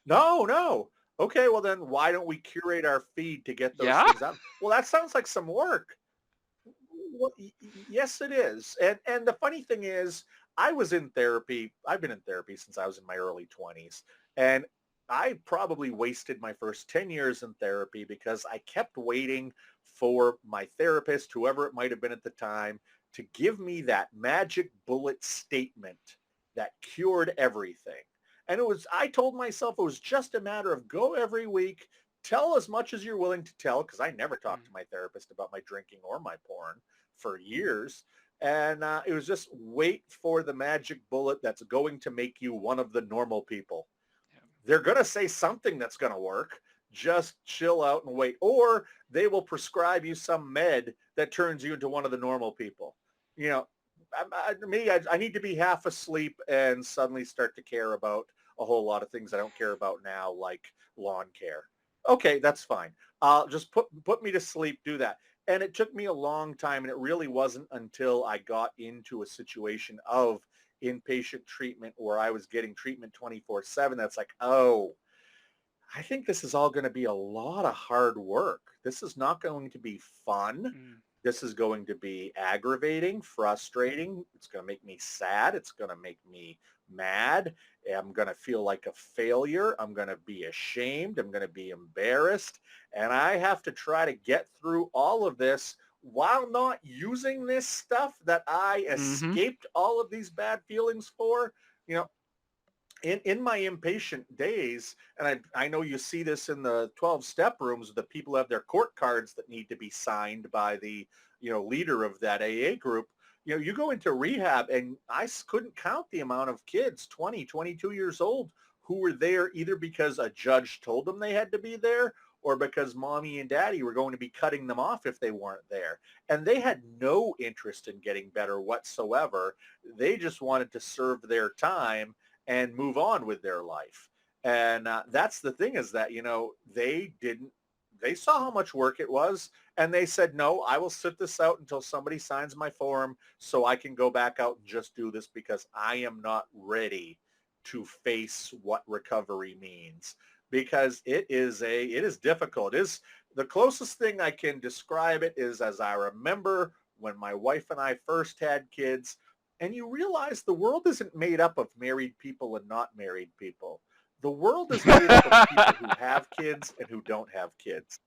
No, no. Okay, well then why don't we curate our feed to get those Yeah. things out? Well, that sounds like some work. Well, yes, it is. And the funny thing is, I was in therapy. I've been in therapy since I was in my early 20s. And I probably wasted my first 10 years in therapy because I kept waiting for my therapist, whoever it might have been at the time, to give me that magic bullet statement that cured everything. And I told myself it was just a matter of go every week, tell as much as you're willing to tell, because I never talked Mm, to my therapist about my drinking or my porn for years. And it was just wait for the magic bullet that's going to make you one of the normal people. yeah. They're going to say something that's going to work. Just chill out and wait. Or they will prescribe you some med that turns you into one of the normal people. You know, I need to be half asleep and suddenly start to care about a whole lot of things I don't care about now, like lawn care. Okay, that's fine. Just put me to sleep. Do that. And it took me a long time, and it really wasn't until I got into a situation of inpatient treatment where I was getting treatment 24/7. That's like, oh, I think this is all going to be a lot of hard work. This is not going to be fun. Mm, This is going to be aggravating, frustrating. It's going to make me sad. It's going to make me mad. I'm going to feel like a failure. I'm going to be ashamed. I'm going to be embarrassed. And I have to try to get through all of this while not using this stuff that I mm-hmm. escaped all of these bad feelings for. You know, in my impatient days, and I know you see this in the 12-step rooms, the people have their court cards that need to be signed by the, leader of that AA group. You go into rehab and couldn't count the amount of kids, 20, 22 years old, who were there either because a judge told them they had to be there or because mommy and daddy were going to be cutting them off if they weren't there. And they had no interest in getting better whatsoever. They just wanted to serve their time and move on with their life. And that's the thing is that, they saw how much work it was and they said, no, I will sit this out until somebody signs my form so I can go back out and just do this because I am not ready to face what recovery means, because it is difficult. It is the closest thing I can describe it is as I remember when my wife and I first had kids, and you realize the world isn't made up of married people and not married people. The world is made up of people who have kids and who don't have kids.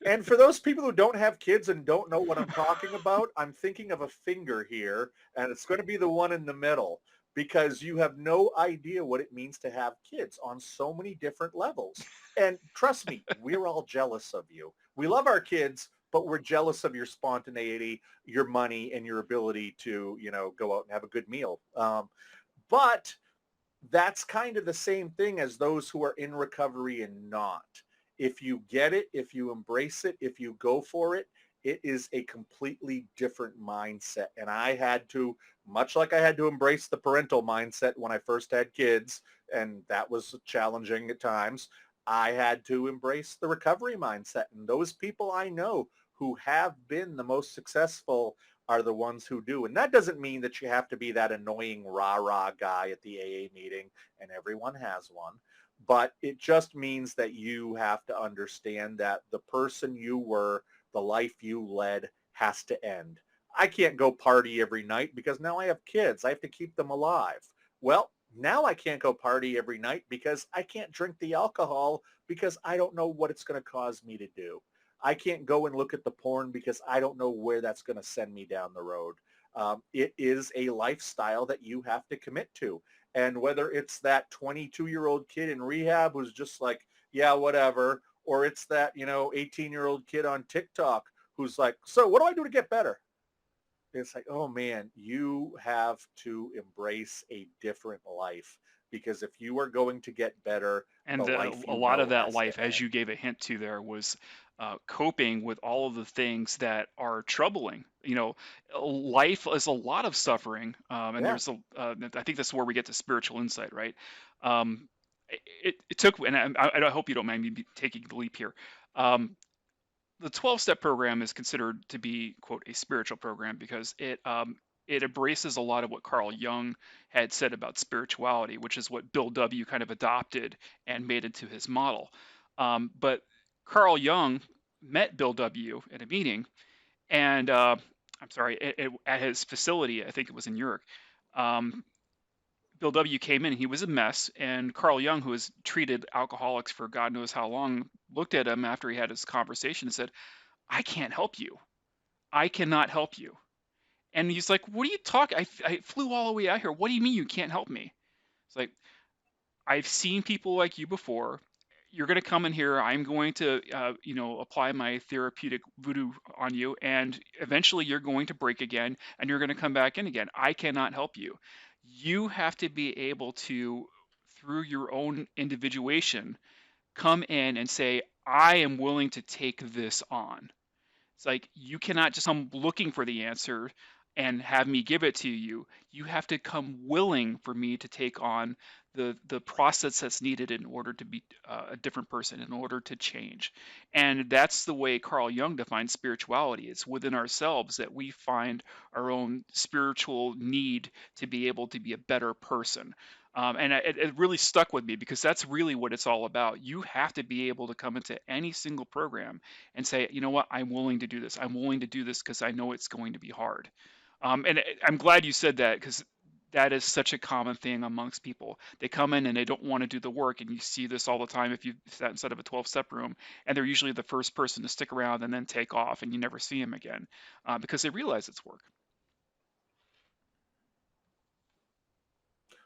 And for those people who don't have kids and don't know what I'm talking about, I'm thinking of a finger here, and it's going to be the one in the middle, because you have no idea what it means to have kids on so many different levels. And trust me, we're all jealous of you. We love our kids, but we're jealous of your spontaneity, your money, and your ability to, go out and have a good meal. But that's kind of the same thing as those who are in recovery and not. If you get it, if you embrace it, if you go for it, it is a completely different mindset. And I had to, much like I had to embrace the parental mindset when I first had kids, and that was challenging at times, I had to embrace the recovery mindset. And those people I know who have been the most successful are the ones who do. And that doesn't mean that you have to be that annoying rah-rah guy at the AA meeting, and everyone has one. But it just means that you have to understand that the person you were, the life you led, has to end. I can't go party every night because now I have kids. I have to keep them alive. Well, now I can't go party every night because I can't drink the alcohol because I don't know what it's going to cause me to do. I can't go and look at the porn because I don't know where that's going to send me down the road. It is a lifestyle that you have to commit to. And whether it's that 22-year-old kid in rehab who's just like, yeah, whatever, or it's that, 18-year-old kid on TikTok who's like, so what do I do to get better? It's like, oh man, you have to embrace a different life, because if you are going to get better, the And life a you lot of know that has to life, as end. you gave a hint to there, was coping with all of the things that are troubling. Life is a lot of suffering, and Yeah. there's I think that's where we get to spiritual insight, right? Um, it took, and I hope you don't mind me taking the leap here. Um, the 12-step program is considered to be, quote, a spiritual program because it embraces a lot of what Carl Jung had said about spirituality, which is what Bill W. kind of adopted and made into his model. But Carl Jung met Bill W. at a meeting, and I'm sorry, at his facility, I think it was in Europe. Um, Bill W. came in, he was a mess, and Carl Jung, who has treated alcoholics for God knows how long, looked at him after he had his conversation and said, I can't help you. I cannot help you. And he's like, what are you talking? I flew all the way out here. What do you mean you can't help me? It's like, I've seen people like you before. You're going to come in here. I'm going to, apply my therapeutic voodoo on you. And eventually you're going to break again and you're going to come back in again. I cannot help you. You have to be able to, through your own individuation, come in and say, I am willing to take this on. It's like you cannot just come looking for the answer and have me give it to you. You have to come willing for me to take on the process that's needed in order to be a different person, in order to change. And that's the way Carl Jung defines spirituality. It's within ourselves that we find our own spiritual need to be able to be a better person. And it really stuck with me because that's really what it's all about. You have to be able to come into any single program and say, you know what, I'm willing to do this. I'm willing to do this because I know it's going to be hard. And I'm glad you said that because that is such a common thing amongst people. They come in and they don't want to do the work, and you see this all the time if you sat inside of a 12-step room, and they're usually the first person to stick around and then take off, and you never see them again because they realize it's work.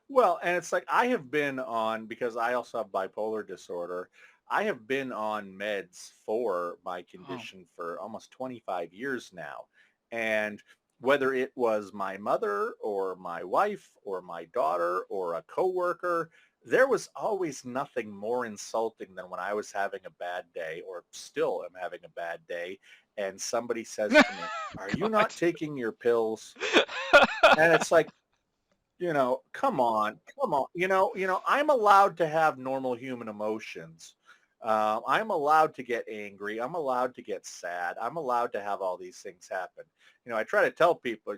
Well, and it's like I have been on, because I also have bipolar disorder, I have been on meds for my Oh, condition for almost 25 years now. And whether it was my mother or my wife or my daughter or a coworker, there was always nothing more insulting than when I was having a bad day, or still am having a bad day, and somebody says to me, "Are you not God. taking your pills?" And it's like, come on, come on. I'm allowed to have normal human emotions. I'm allowed to get angry. I'm allowed to get sad. I'm allowed to have all these things happen. I try to tell people,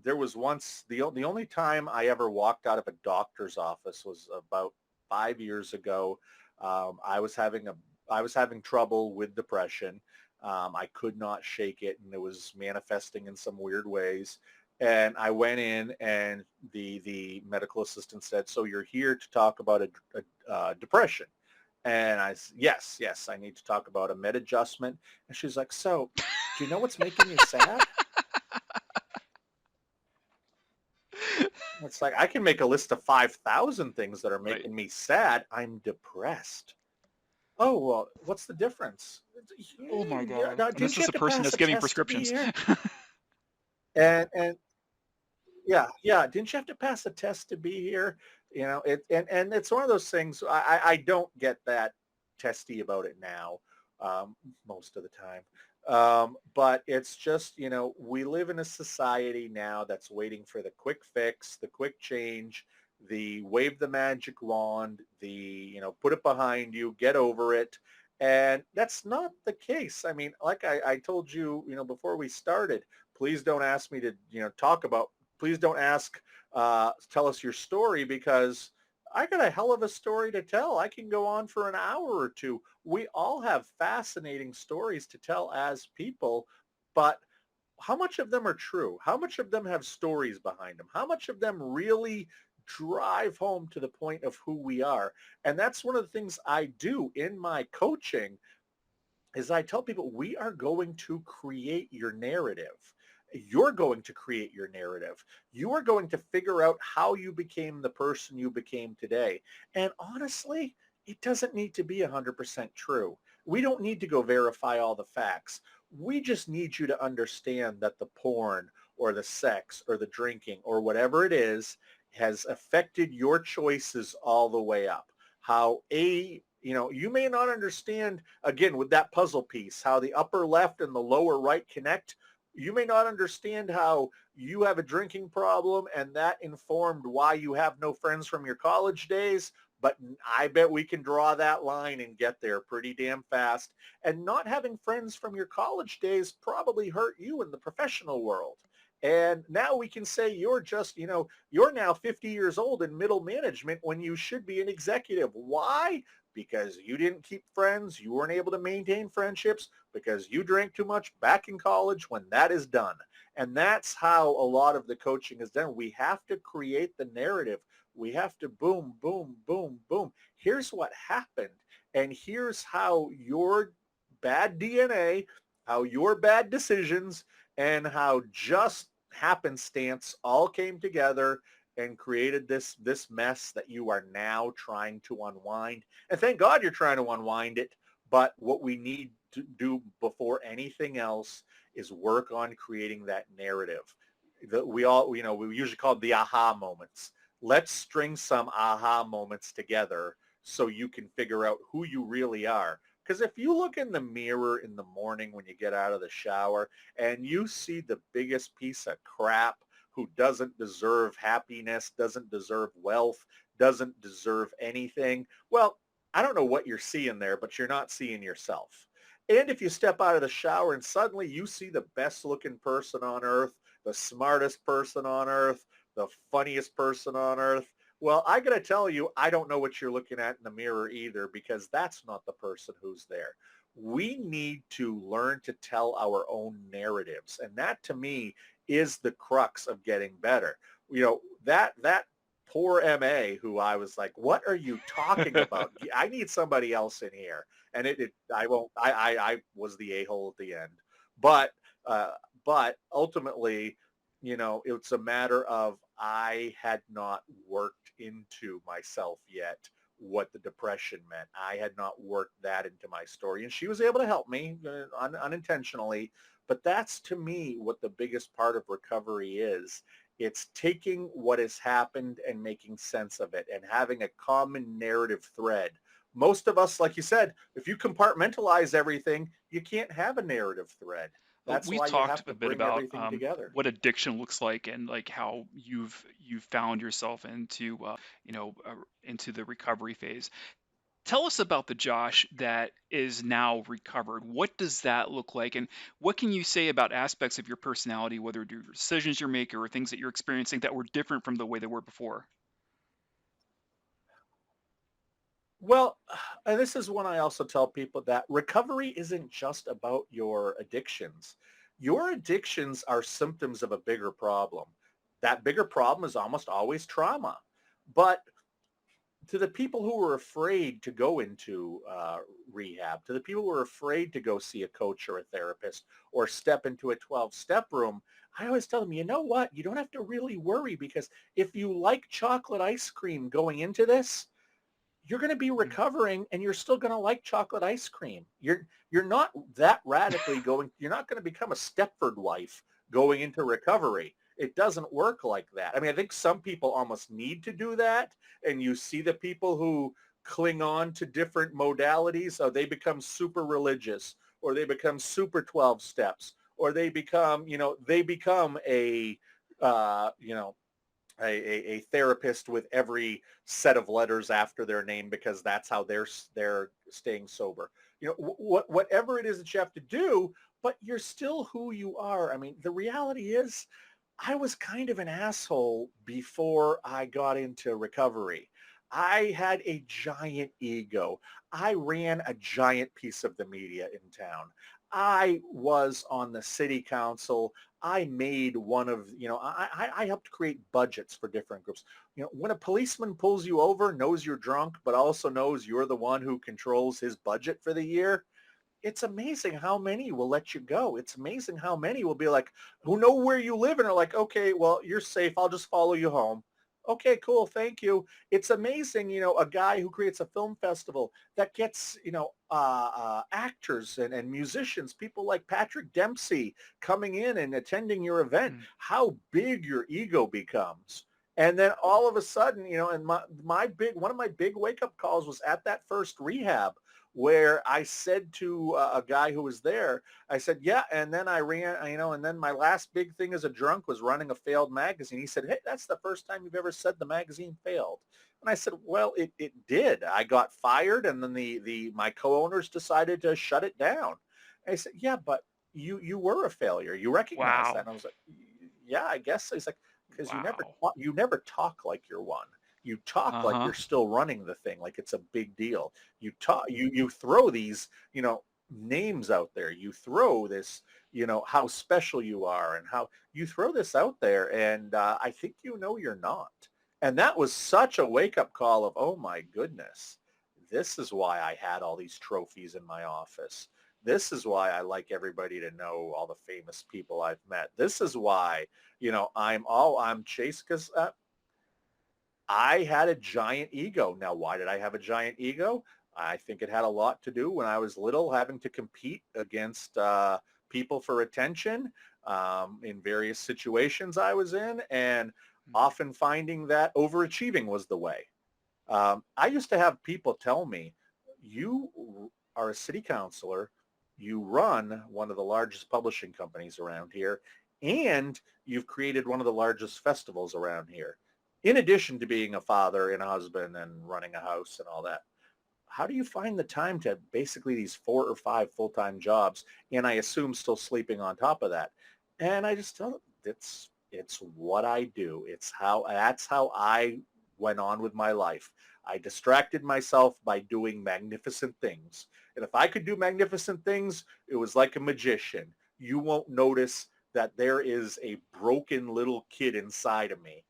there was once the only time I ever walked out of a doctor's office was about 5 years ago. I was having trouble with depression. I could not shake it, and it was manifesting in some weird ways. And I went in, and the medical assistant said, "So you're here to talk about depression?" And yes, yes, I need to talk about a med adjustment. And she's like, "So, do you know what's making you sad?" It's like, I can make a list of 5,000 things that are Right. making me sad. I'm depressed. Oh, well, what's the difference? Oh my Yeah, God. now, And didn't this you is have the to person pass that's a giving test to be prescriptions. here? And yeah, yeah, didn't you have to pass a test to be here? And it's one of those things. I don't get that testy about it now, um, most of the time. But it's just, we live in a society now that's waiting for the quick fix, the quick change, the wave the magic wand, put it behind you, get over it. And that's not the case. I mean, like I told you, before we started, please don't ask me to, talk about, please don't tell us your story, because I got a hell of a story to tell. I can go on for an hour or two. We all have fascinating stories to tell as people, but how much of them are true? How much of them have stories behind them? How much of them really drive home to the point of who we are? And that's one of the things I do in my coaching, is I tell people, we are going to create your narrative. You're going to create your narrative. You are going to figure out how you became the person you became today. And honestly, it doesn't need to be 100% true. We don't need to go verify all the facts. We just need you to understand that the porn or the sex or the drinking or whatever it is has affected your choices all the way up. How you may not understand, again, with that puzzle piece, how the upper left and the lower right connect. You may not understand how you have a drinking problem and that informed why you have no friends from your college days, but I bet we can draw that line and get there pretty damn fast. And not having friends from your college days probably hurt you in the professional world. And now we can say you're just, you're now 50 years old in middle management when you should be an executive. Why? Because you didn't keep friends, you weren't able to maintain friendships, because you drank too much back in college when that is done. And that's how a lot of the coaching is done. We have to create the narrative. We have to boom, boom, boom, boom. Here's what happened. And here's how your bad DNA, how your bad decisions, and how just happenstance all came together and created this mess that you are now trying to unwind. And thank God you're trying to unwind it. But what we need to do before anything else is work on creating that narrative that we usually call it the aha moments. Let's string some aha moments together so you can figure out who you really are. Because if you look in the mirror in the morning when you get out of the shower and you see the biggest piece of crap who doesn't deserve happiness, doesn't deserve wealth, doesn't deserve anything, well, I don't know what you're seeing there, but you're not seeing yourself. And if you step out of the shower and suddenly you see the best looking person on earth, the smartest person on earth, the funniest person on earth, well, I got to tell you, I don't know what you're looking at in the mirror either, because that's not the person who's there. We need to learn to tell our own narratives. And that to me is the crux of getting better. That poor MA who I was like, what are you talking about? I need somebody else in here. And I won't, I was the a-hole at the end. But, uh, but ultimately, it's a matter of I had not worked into myself yet what the depression meant. I had not worked that into my story. And she was able to help me unintentionally. But that's to me what the biggest part of recovery is. It's taking what has happened and making sense of it and having a common narrative thread. Most of us, like you said, if you compartmentalize everything, you can't have a narrative thread. That's We've why you talked have a to bit bring about everything together. what addiction looks like and like how you've found yourself into into the recovery phase. Tell us about the Josh that is now recovered. What does that look like? And what can you say about aspects of your personality, whether due to decisions you're making or things that you're experiencing that were different from the way they were before? Well, and this is when I also tell people that recovery isn't just about your addictions. Your addictions are symptoms of a bigger problem. That bigger problem is almost always trauma. But to the people who were afraid to go into rehab, to the people who were afraid to go see a coach or a therapist or step into a 12-step room, I always tell them, you know what? You don't have to really worry, because if you like chocolate ice cream going into this, you're going to be Mhm. recovering and you're still going to like chocolate ice cream. You're not that radically going, you're not going to become a Stepford wife going into recovery. It doesn't work like that. I mean, I think some people almost need to do that. And you see the people who cling on to different modalities, so they become super religious, or they become super 12 steps, or they become, they become you know, a therapist with every set of letters after their name, because that's how they're staying sober. Whatever it is that you have to do, but you're still who you are. I mean, the reality is, I was kind of an asshole before I got into recovery. I had a giant ego. I ran a giant piece of the media in town. I was on the city council. I made one of, I helped create budgets for different groups. When a policeman pulls you over, knows you're drunk, but also knows you're the one who controls his budget for the year, it's amazing how many will let you go. It's amazing how many will be like, who know where you live and are like, okay, well, you're safe. I'll just follow you home. Okay, cool. Thank you. It's amazing, a guy who creates a film festival that gets, actors and musicians, people like Patrick Dempsey coming in and attending your event, Mm. how big your ego becomes. And then all of a sudden, and one of my big wake up calls was at that first rehab, where I said to a guy who was there, I said, yeah, and then I ran, and then my last big thing as a drunk was running a failed magazine. He said, hey, that's the first time you've ever said the magazine failed. And I said, well, it did. I got fired, and then my co-owners decided to shut it down. And I said, yeah, but you were a failure. You recognize that. Wow. And I was like, yeah, I guess so. He's like, because Wow. you never talk like you're one. You talk like Uh-huh. you're still running the thing, like it's a big deal. You throw these, names out there. You throw this, how special you are, and how you throw this out there, and I think you're not. And that was such a wake up call of, oh my goodness, this is why I had all these trophies in my office. This is why I like everybody to know all the famous people I've met. This is why, I'm Chase, because I had a giant ego. Now, why did I have a giant ego? I think it had a lot to do when I was little, having to compete against people for attention in various situations I was in, and Mm. often finding that overachieving was the way. I used to have people tell me, you are a city councilor, you run one of the largest publishing companies around here, and you've created one of the largest festivals around here, in addition to being a father and a husband and running a house and all that. How do you find the time to basically these 4 or 5 full-time jobs, and I assume still sleeping on top of that? And I just tell them, it's what I do. That's how I went on with my life. I distracted myself by doing magnificent things. And if I could do magnificent things, it was like a magician. You won't notice that there is a broken little kid inside of me.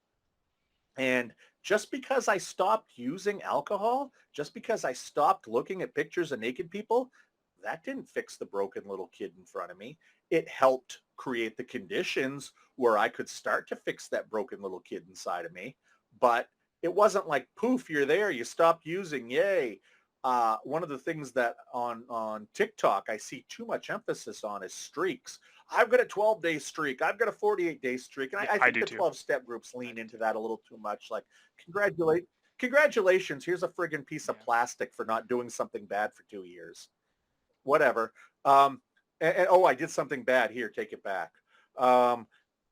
And just because I stopped using alcohol, just because I stopped looking at pictures of naked people, that didn't fix the broken little kid in front of me. It helped create the conditions where I could start to fix that broken little kid inside of me. But it wasn't like, poof, you're there, you stopped using, yay. One of the things that on TikTok I see too much emphasis on is streaks. I've got a 12-day streak. I've got a 48-day streak. And Yeah, I I think do the too. 12-step groups I lean do into too. that a little too much. Like, congratulate, congratulations. Here's a friggin' piece of Yeah. plastic for not doing something bad for 2 years. Whatever. Um, and oh, I did something bad. Here, take it back. Um,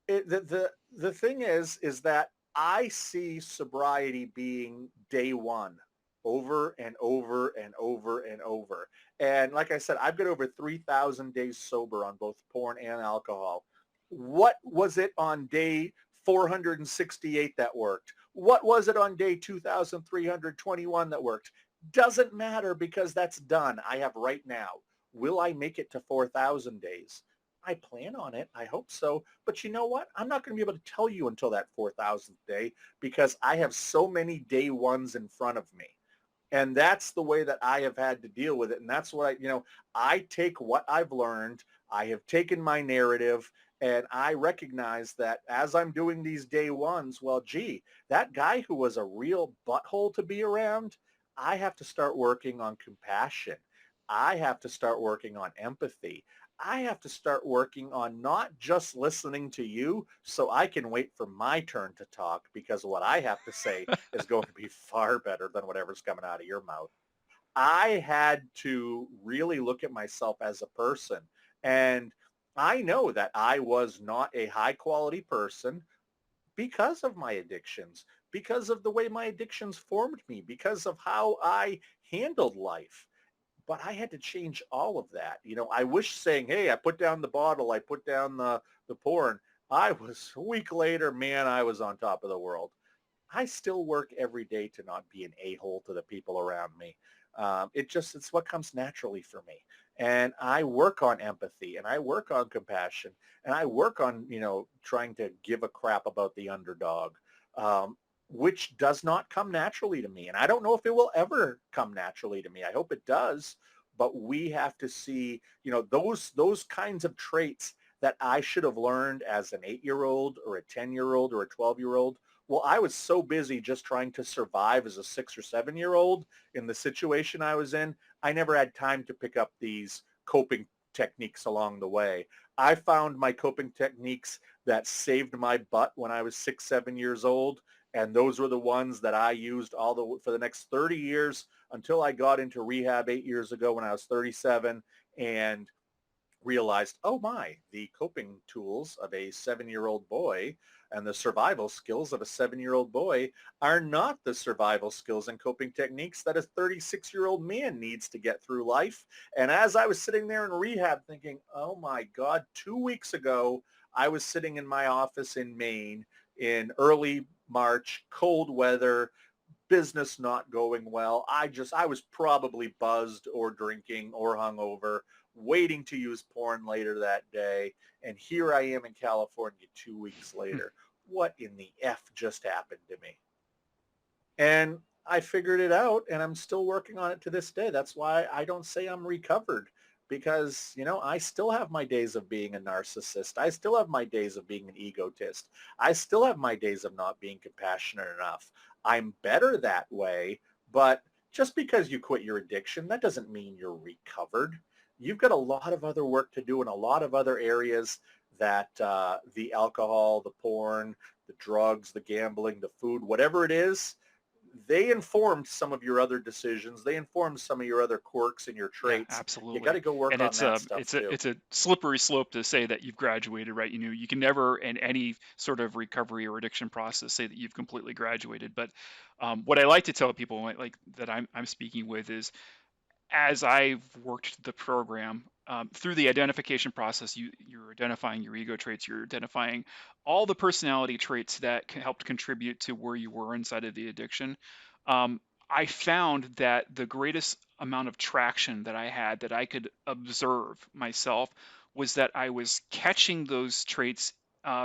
the thing is that I see sobriety being day one. over and over and over and over. And like I said, I've got over 3,000 days sober on both porn and alcohol. What was it on day 468 that worked? What was it on day 2,321 that worked? Doesn't matter because that's done. I have right now. Will I make it to 4,000 days? I plan on it. I hope so. But you know what? I'm not going to be able to tell you until that 4,000th day because I have so many day ones in front of me. And that's the way that I have had to deal with it. And that's what I take what I've learned. I have taken my narrative and I recognize that as I'm doing these day ones, well, gee, that guy who was a real butthole to be around, I have to start working on compassion. I have to start working on empathy. I have to start working on not just listening to you so I can wait for my turn to talk because what I have to say is going to be far better than whatever's coming out of your mouth. I had to really look at myself as a person. And I know that I was not a high quality person because of my addictions, because of the way my addictions formed me, because of how I handled life. But I had to change all of that. I wish saying, hey, I put down the bottle, I put down the porn. I was a week later, man, I was on top of the world. I still work every day to not be an a-hole to the people around me. It's what comes naturally for me. And I work on empathy and I work on compassion and I work on, trying to give a crap about the underdog, um, which does not come naturally to me. And I don't know if it will ever come naturally to me. I hope it does. But we have to see, those kinds of traits that I should have learned as an 8-year-old or a 10-year-old or a 12-year-old. Well, I was so busy just trying to survive as a 6 or 7-year-old in the situation I was in. I never had time to pick up these coping techniques along the way. I found my coping techniques that saved my butt when I was 6, 7 years old. And those were the ones that I used for the next 30 years until I got into rehab 8 years ago when I was 37 and realized, oh my, the coping tools of a 7-year-old boy and the survival skills of a 7-year-old boy are not the survival skills and coping techniques that a 36-year-old man needs to get through life. And as I was sitting there in rehab thinking, oh my God, 2 weeks ago, I was sitting in my office in Maine in early March, cold weather, business not going well. I was probably buzzed or drinking or hungover, waiting to use porn later that day. And here I am in California 2 weeks later. What in the F just happened to me? And I figured it out and I'm still working on it to this day. That's why I don't say I'm recovered because, I still have my days of being a narcissist. I still have my days of being an egotist. I still have my days of not being compassionate enough. I'm better that way, but just because you quit your addiction, that doesn't mean you're recovered. You've got a lot of other work to do in a lot of other areas that the alcohol, the porn, the drugs, the gambling, the food, whatever it is, they informed some of your other decisions. They informed some of your other quirks and your Yeah, traits. You got absolutely. to go work And on it's that a stuff it's a too. it's a slippery slope to say that you've graduated, right? You can never in any sort of recovery or addiction process say that you've completely graduated. But what I like to tell people like that I'm speaking with is as I've worked the program through the identification process, you're identifying your ego traits, you're identifying all the personality traits that helped contribute to where you were inside of the addiction. Um, I found that the greatest amount of traction that I had that I could observe myself was that I was catching those traits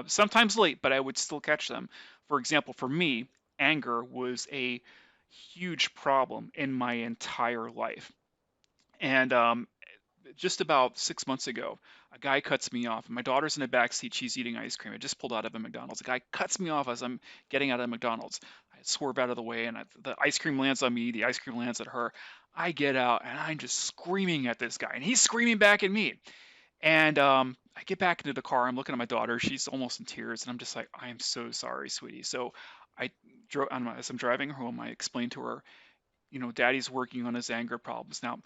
sometimes late, but I would still catch them. For example, for me, anger was a huge problem in my entire life. And just about 6 months ago, a guy cuts me off. My daughter's in the back seat. She's eating ice cream. I just pulled out of a McDonald's. A guy cuts me off as I'm getting out of McDonald's. I swerve out of the way, and the ice cream lands on me. The ice cream lands at her. I get out, and I'm just screaming at this guy, and he's screaming back at me. And I get back into the car. I'm looking at my daughter. She's almost in tears, and I'm just like, I am so sorry, sweetie. So I drove as I'm driving home. I explained to her, Daddy's working on his anger problems now.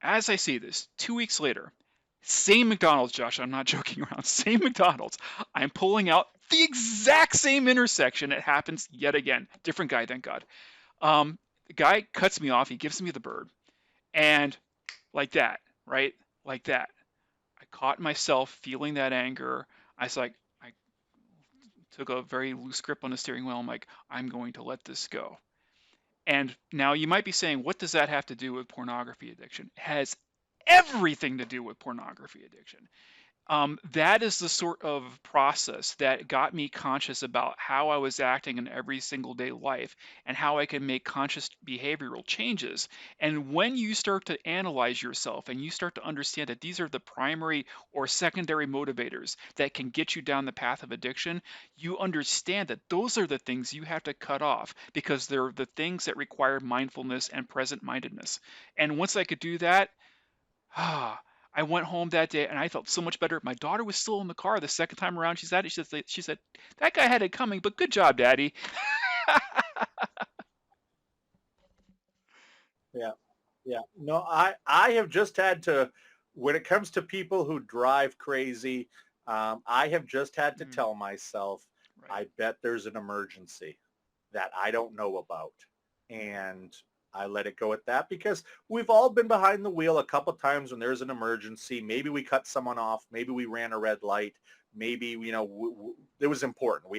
As I say this, 2 weeks later, same McDonald's, Josh. I'm not joking around. Same McDonald's. I'm pulling out the exact same intersection. It happens yet again. Different guy, thank God. The guy cuts me off. He gives me the bird, and like that, right? Like that. I caught myself feeling that anger. I was like, I took a very loose grip on the steering wheel. I'm like, I'm going to let this go. And now you might be saying, what does that have to do with pornography addiction? It has everything to do with pornography addiction. That is the sort of process that got me conscious about how I was acting in every single day life and how I can make conscious behavioral changes. And when you start to analyze yourself and you start to understand that these are the primary or secondary motivators that can get you down the path of addiction, you understand that those are the things you have to cut off because they're the things that require mindfulness and present mindedness. And once I could do that, Ah, I went home that day and I felt so much better. My daughter was still in the car the second time around. She's at it. She said, that guy had it coming, but good job, Daddy. Yeah. Yeah. No, I have just had to, when it comes to people who drive crazy, I have just had to Mm, tell myself, right. I bet there's an emergency that I don't know about. And I let it go at that because we've all been behind the wheel a couple times when there's an emergency. Maybe we cut someone off. Maybe we ran a red light. Maybe, it was important. We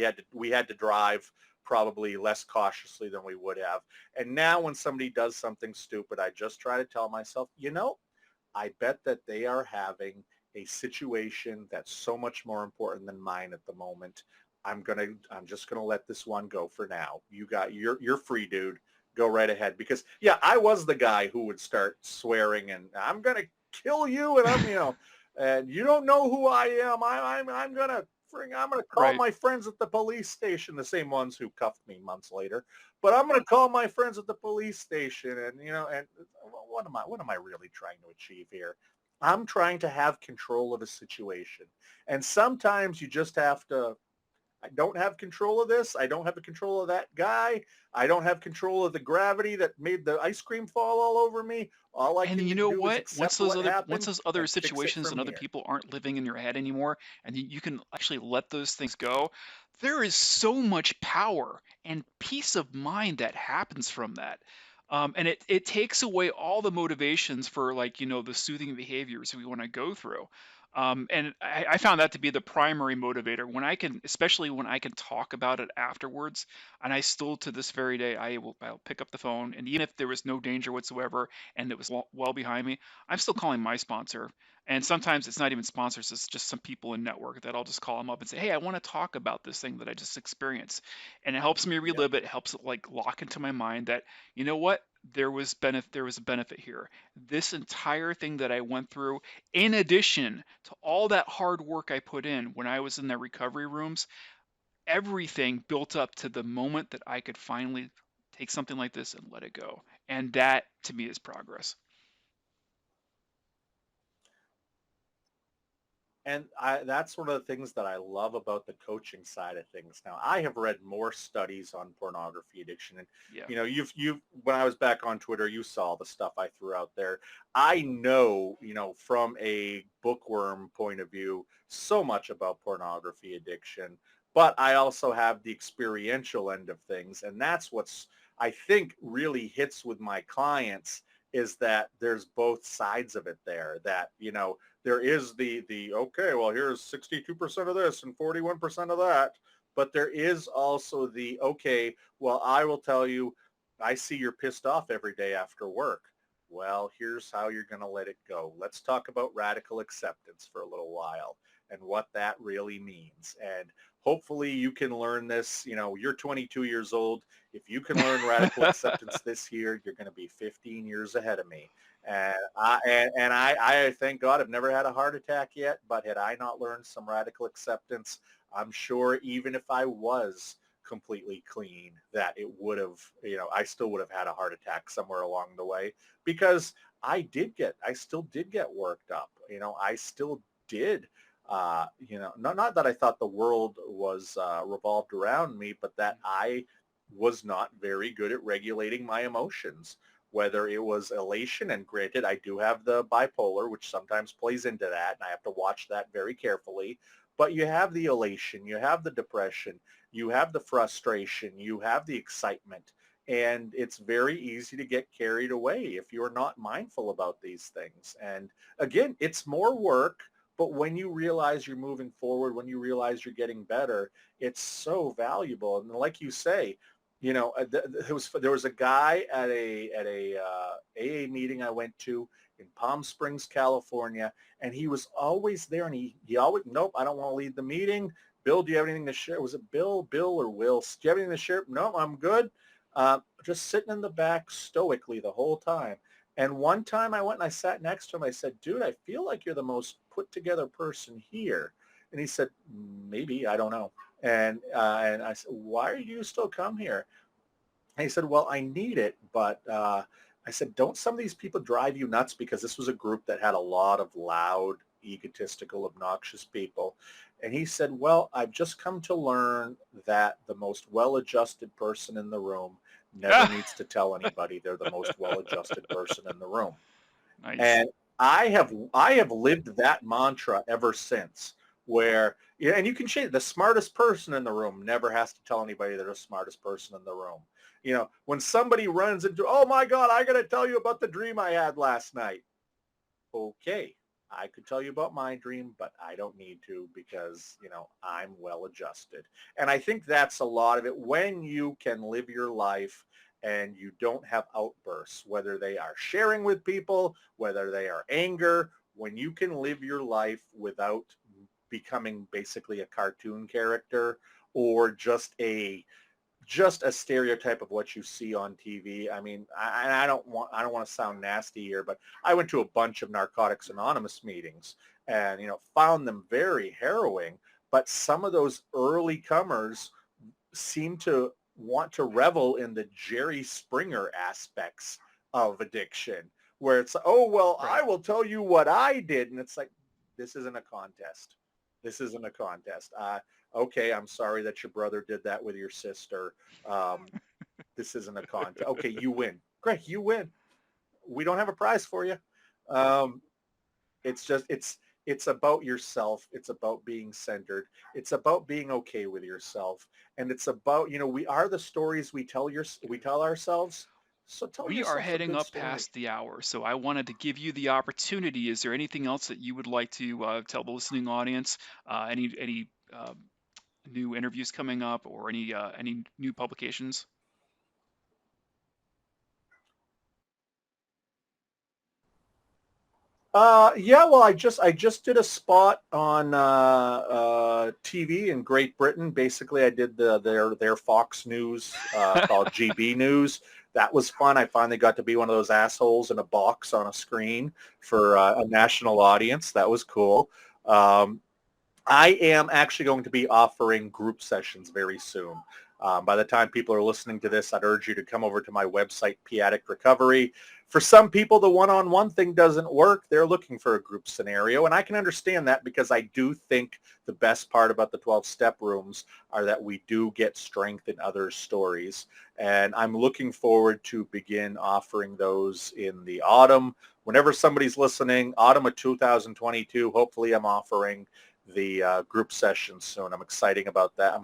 had to drive probably less cautiously than we would have. And now when somebody does something stupid, I just try to tell myself, I bet that they are having a situation that's so much more important than mine at the moment. I'm just gonna let this one go for now. You're free, dude. Go right ahead. Because yeah, I was the guy who would start swearing and I'm gonna kill you and and you don't know who I am. I'm gonna call Right. my friends at the police station, the same ones who cuffed me months later. But I'm going to call my friends at the police station, and what am I really trying to achieve here? I'm trying to have control of a situation. And sometimes you just have to, I don't have control of this. I don't have the control of that guy. I don't have control of the gravity that made the ice cream fall all over me. All I And can you know do is what? accept what Once happened those other and fix it situations from and other here. people aren't living in your head anymore, and you can actually let those things go, there is so much power and peace of mind that happens from that. And it takes away all the motivations for like, the soothing behaviors we want to go through. And I found that to be the primary motivator when especially when I can talk about it afterwards. And I still, to this very day, I'll pick up the phone, and even if there was no danger whatsoever, and it was well behind me, I'm still calling my sponsor. And sometimes it's not even sponsors, it's just some people in network that I'll just call them up and say, hey, I want to talk about this thing that I just experienced. And it helps me Yep. relive it. It helps it like lock into my mind that, you know what? There was a benefit here. This entire thing that I went through, in addition to all that hard work I put in when I was in the recovery rooms, everything built up to the moment that I could finally take something like this and let it go. And that to me is progress. And that's one of the things that I love about the coaching side of things. Now, I have read more studies on pornography addiction, and Yeah. you've when I was back on Twitter, you saw the stuff I threw out there. I know, from a bookworm point of view, so much about pornography addiction, but I also have the experiential end of things, and that's what's I think really hits with my clients is that there's both sides of it there. That there is the okay, well, here's 62% of this and 41% of that, but there is also the okay, well, I will tell you, I see you're pissed off every day after work. Well, here's how you're going to let it go. Let's talk about radical acceptance for a little while and what that really means. And hopefully you can learn this. You're 22 years old. If you can learn radical acceptance this year, you're going to be 15 years ahead of me. And I thank God I've never had a heart attack yet, but had I not learned some radical acceptance, I'm sure even if I was completely clean, that it would have, I still would have had a heart attack somewhere along the way because I still did get worked up. I still did, not that I thought the world was revolved around me, but that I was not very good at regulating my emotions, whether it was elation, and granted, I do have the bipolar, which sometimes plays into that, and I have to watch that very carefully. But you have the elation, you have the depression, you have the frustration, you have the excitement. And it's very easy to get carried away if you're not mindful about these things. And again, it's more work, but when you realize you're moving forward, when you realize you're getting better, it's so valuable. And like you say, there was a guy at a AA meeting I went to in Palm Springs, California, and he was always there. And he always, nope, I don't want to lead the meeting. Bill, do you have anything to share? Was it Bill or Will? Do you have anything to share? No, I'm good. Just sitting in the back stoically the whole time. And one time I went and I sat next to him. I said, dude, I feel like you're the most put together person here. And he said, maybe, I don't know. And I said, why do you still come here? And he said, well, I need it. But I said, don't some of these people drive you nuts? Because this was a group that had a lot of loud, egotistical, obnoxious people. And he said, well, I've just come to learn that the most well-adjusted person in the room never Ah, needs to tell anybody they're the most well-adjusted person in the room. nice. And I have lived that mantra ever since, where, yeah, and you can change. The smartest person in the room never has to tell anybody they're the smartest person in the room. When somebody runs into, oh my God, I got to tell you about the dream I had last night. Okay, I could tell you about my dream, but I don't need to because, I'm well adjusted. And I think that's a lot of it when you can live your life and you don't have outbursts, whether they are sharing with people, whether they are anger, when you can live your life without becoming basically a cartoon character or just a stereotype of what you see on TV. I mean, I don't want to sound nasty here, but I went to a bunch of Narcotics Anonymous meetings and found them very harrowing. But some of those early comers seem to want to revel in the Jerry Springer aspects of addiction, where it's, oh well, I Right. will tell you what I did, and it's like, this isn't a contest. This isn't a contest. Okay, I'm sorry that your brother did that with your sister. Um, this isn't a contest. Okay, you win. Great, you win. We don't have a prize for you. Um, it's about yourself. It's about being centered. It's about being okay with yourself. And it's about, we are the stories we tell ourselves. So tell We are yourself a heading good up story. past the hour, so I wanted to give you the opportunity. Is there anything else that you would like to tell the listening audience? Any new interviews coming up, or any new publications? Yeah, well, I just did a spot on TV in Great Britain. Basically, I did their Fox News called GB News. That was fun. I finally got to be one of those assholes in a box on a screen for a national audience. That was cool. Um, I am actually going to be offering group sessions very soon. By the time people are listening to this, I'd urge you to come over to my website, P Addict Recovery. For some people, the one-on-one thing doesn't work. They're looking for a group scenario, and I can understand that because I do think the best part about the 12-step rooms are that we do get strength in others' stories. And I'm looking forward to begin offering those in the autumn. Whenever somebody's listening, autumn of 2022, hopefully I'm offering the group sessions soon. I'm excited about that.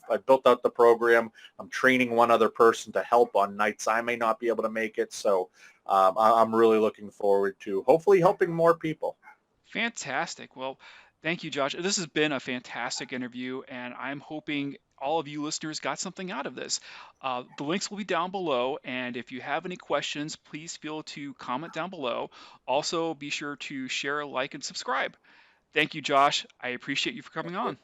I built out the program. I'm training one other person to help on nights I may not be able to make it. So I'm really looking forward to hopefully helping more people. Fantastic. Well, thank you, Josh. This has been a fantastic interview, and I'm hoping all of you listeners got something out of this. The links will be down below, and if you have any questions, please feel to comment down below. Also, be sure to share, like, and subscribe. Thank you, Josh. I appreciate you for coming on.